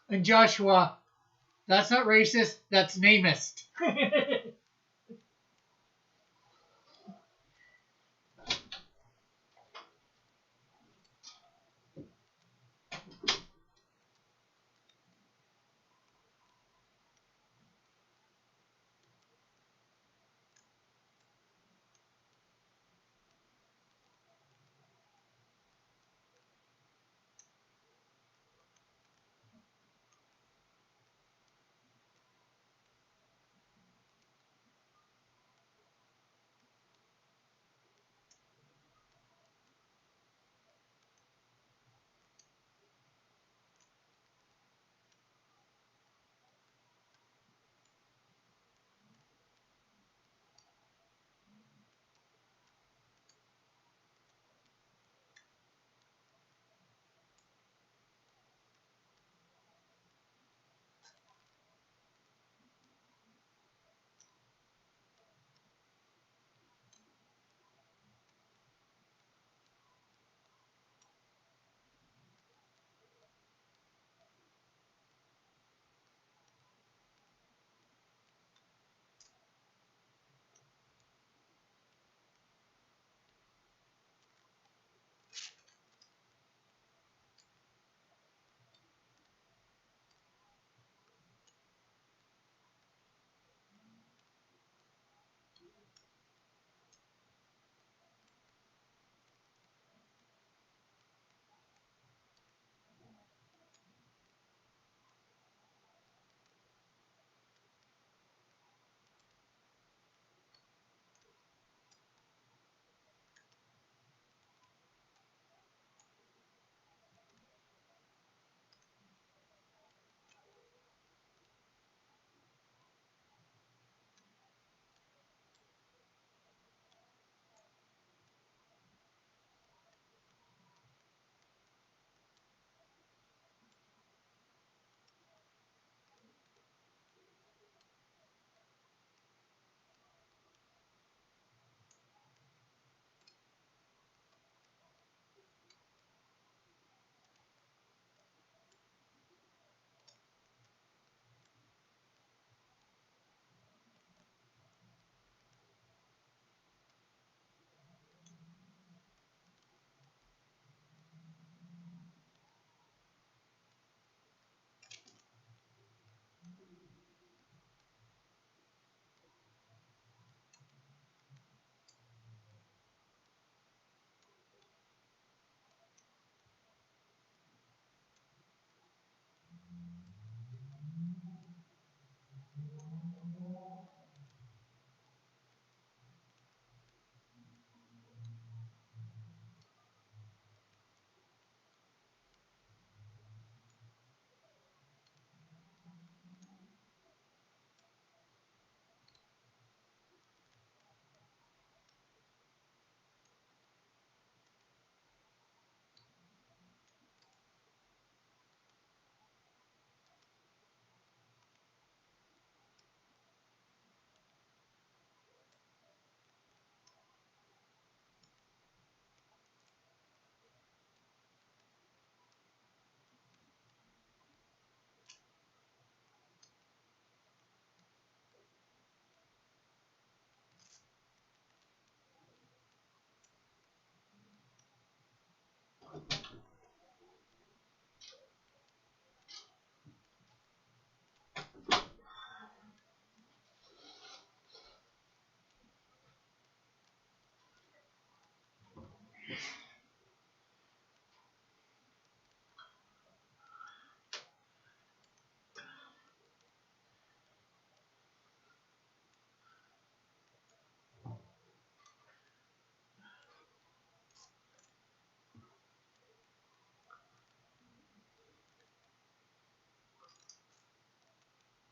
And Joshua, that's not racist, that's namist.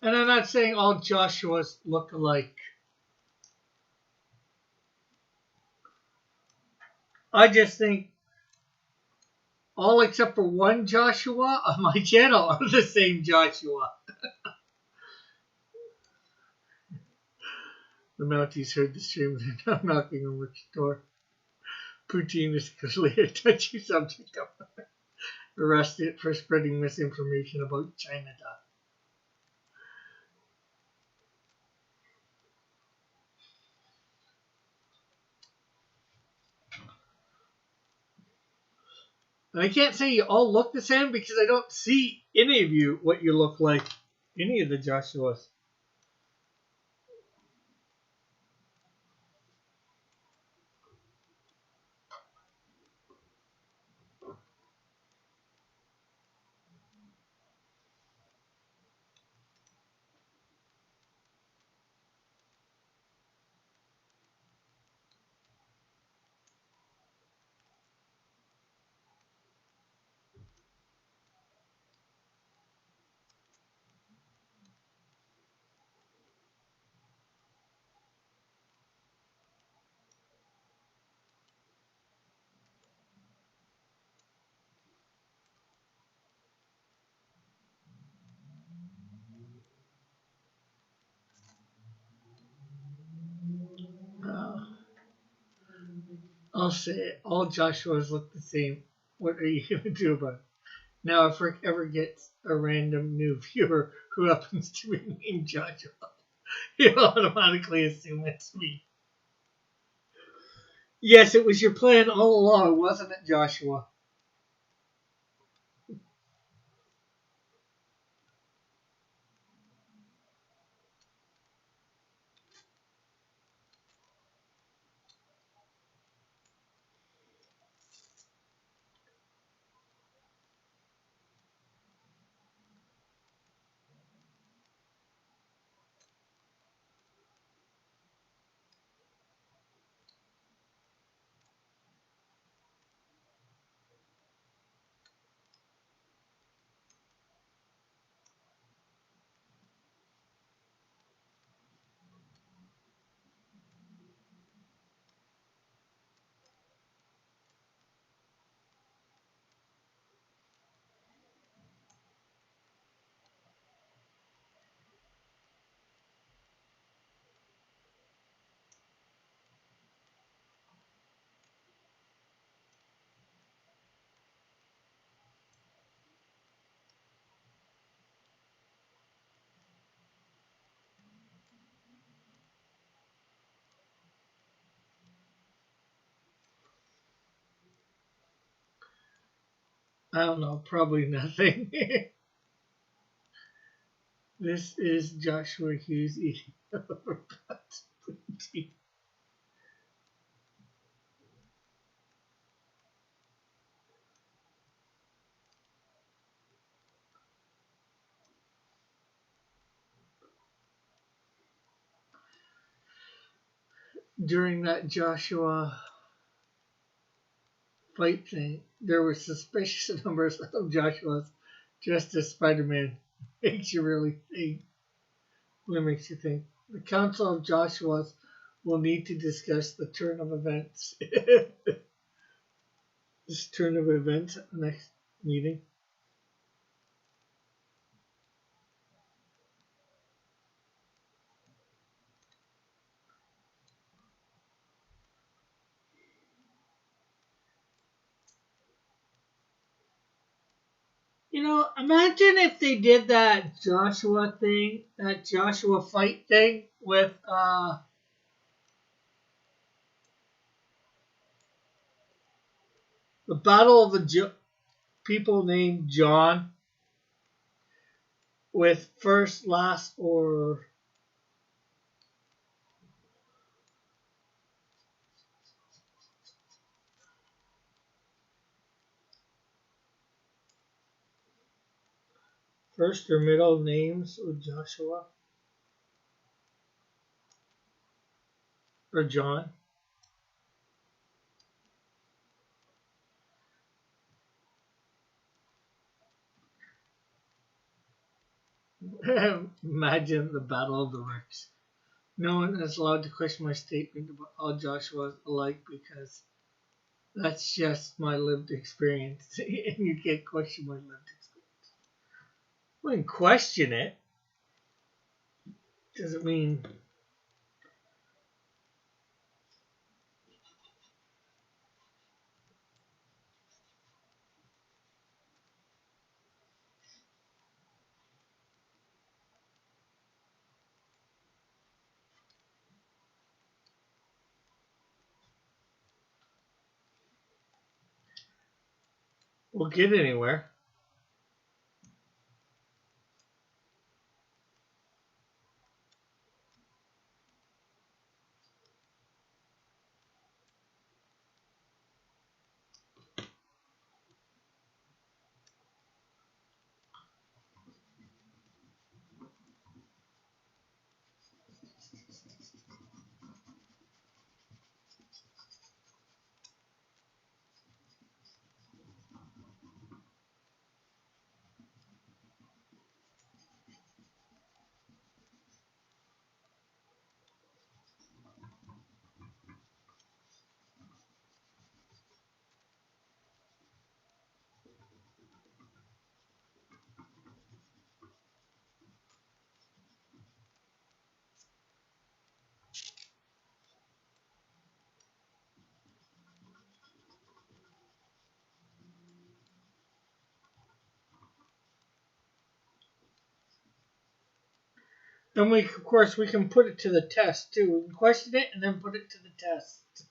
And I'm not saying all Joshuas look alike. I just think all except for one Joshua on my channel are the same Joshua. The Mounties heard the stream and are now knocking on Rick's door. Poutine is clearly a touchy subject. Arrested for spreading misinformation about China. And I can't say you all look the same because I don't see any of you what you look like. Any of the Joshuas. Uh, I'll say it. All Joshuas look the same. What are you going to do about it? Now, if Rick ever gets a random new viewer who happens to be named Joshua, he'll automatically assume it's me. Yes, it was your plan all along, wasn't it, Joshua? I don't know, probably nothing. This is Joshua Hughes eating during that Joshua fight thing. There were suspicious numbers of Joshuas dressed as Spider-Man. Makes you really think. What makes you think? The Council of Joshua's will need to discuss the turn of events. This turn of events at the next meeting. You know, imagine if they did that Joshua thing, that Joshua fight thing with the Battle of the people named John with first, last, or first or middle names with Joshua or John. Imagine the Battle of the Ricks. No one is allowed to question my statement about all Joshua's alike because that's just my lived experience. And you can't question my lived experience. We can question it. Doesn't mean. We'll get anywhere. And of course, we can put it to the test too. We can question it and then put it to the test.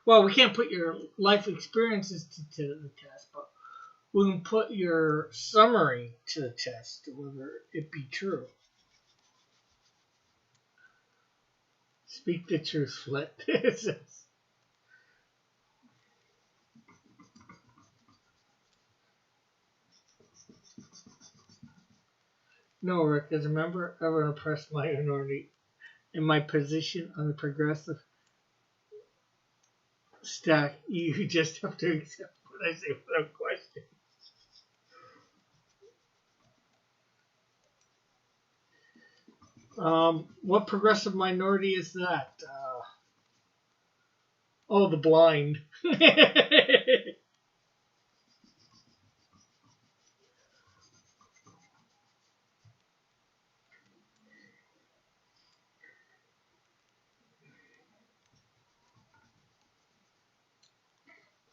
Well, we can't put your life experiences to the test, but we can put your summary to the test, whether it be true. Speak the truth, Flit. No, Rick, as a member of an oppressed minority, in my position on the progressive stack, you just have to accept what I say without question. What progressive minority is that? Oh, the blind.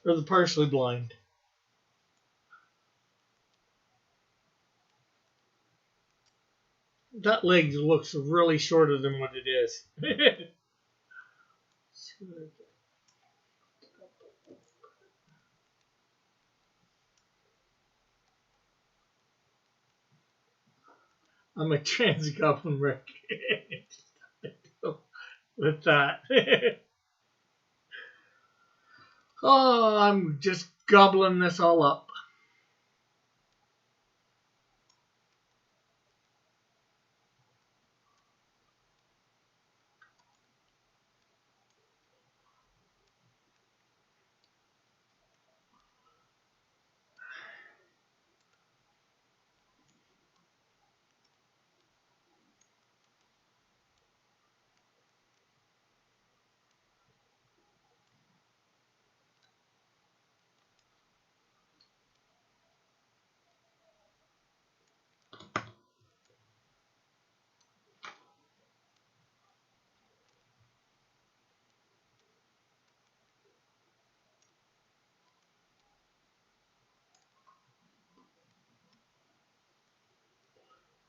Or the partially blind. That leg looks really shorter than what it is. I'm a trans goblin, Rick. With that. Oh, I'm just gobbling this all up.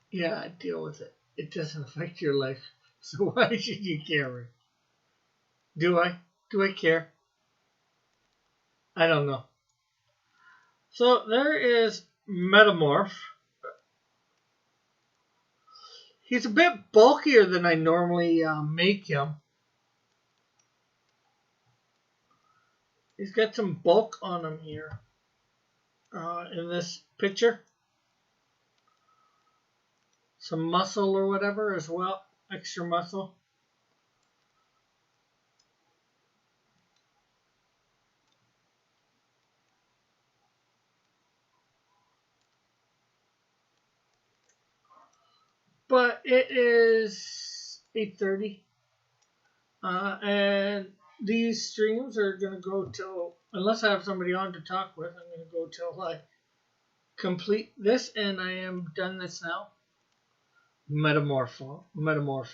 Yeah, deal with it. It doesn't affect your life. So why should you care? Do I? Do I care? I don't know. So there is Metamorph. He's a bit bulkier than I normally make him. He's got some bulk on him here in this picture. Some muscle or whatever as well. Extra muscle. But it is 8:30, and these streams are gonna go till, unless I have somebody on to talk with, I'm gonna go till I complete this, and I am done this now. Metamorph,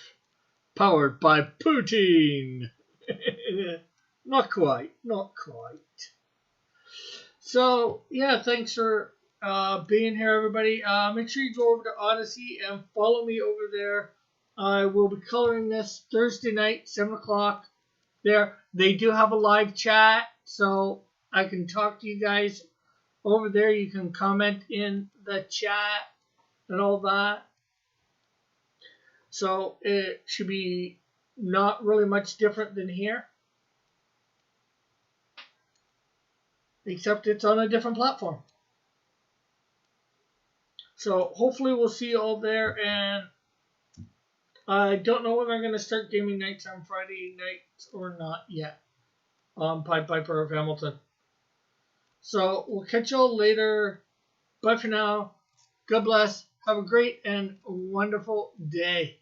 powered by Putin. Not quite, not quite. So yeah, thanks for being here, everybody. Make sure you go over to Odyssey and follow me over there. I will be coloring this Thursday night, 7 o'clock. There, they do have a live chat, so I can talk to you guys over there. You can comment in the chat and all that. So it should be not really much different than here, except it's on a different platform. So hopefully we'll see you all there, and I don't know whether I'm going to start gaming nights on Friday nights or not yet on Pied Piper of Hamilton. So we'll catch y'all later. Bye for now. God bless. Have a great and wonderful day.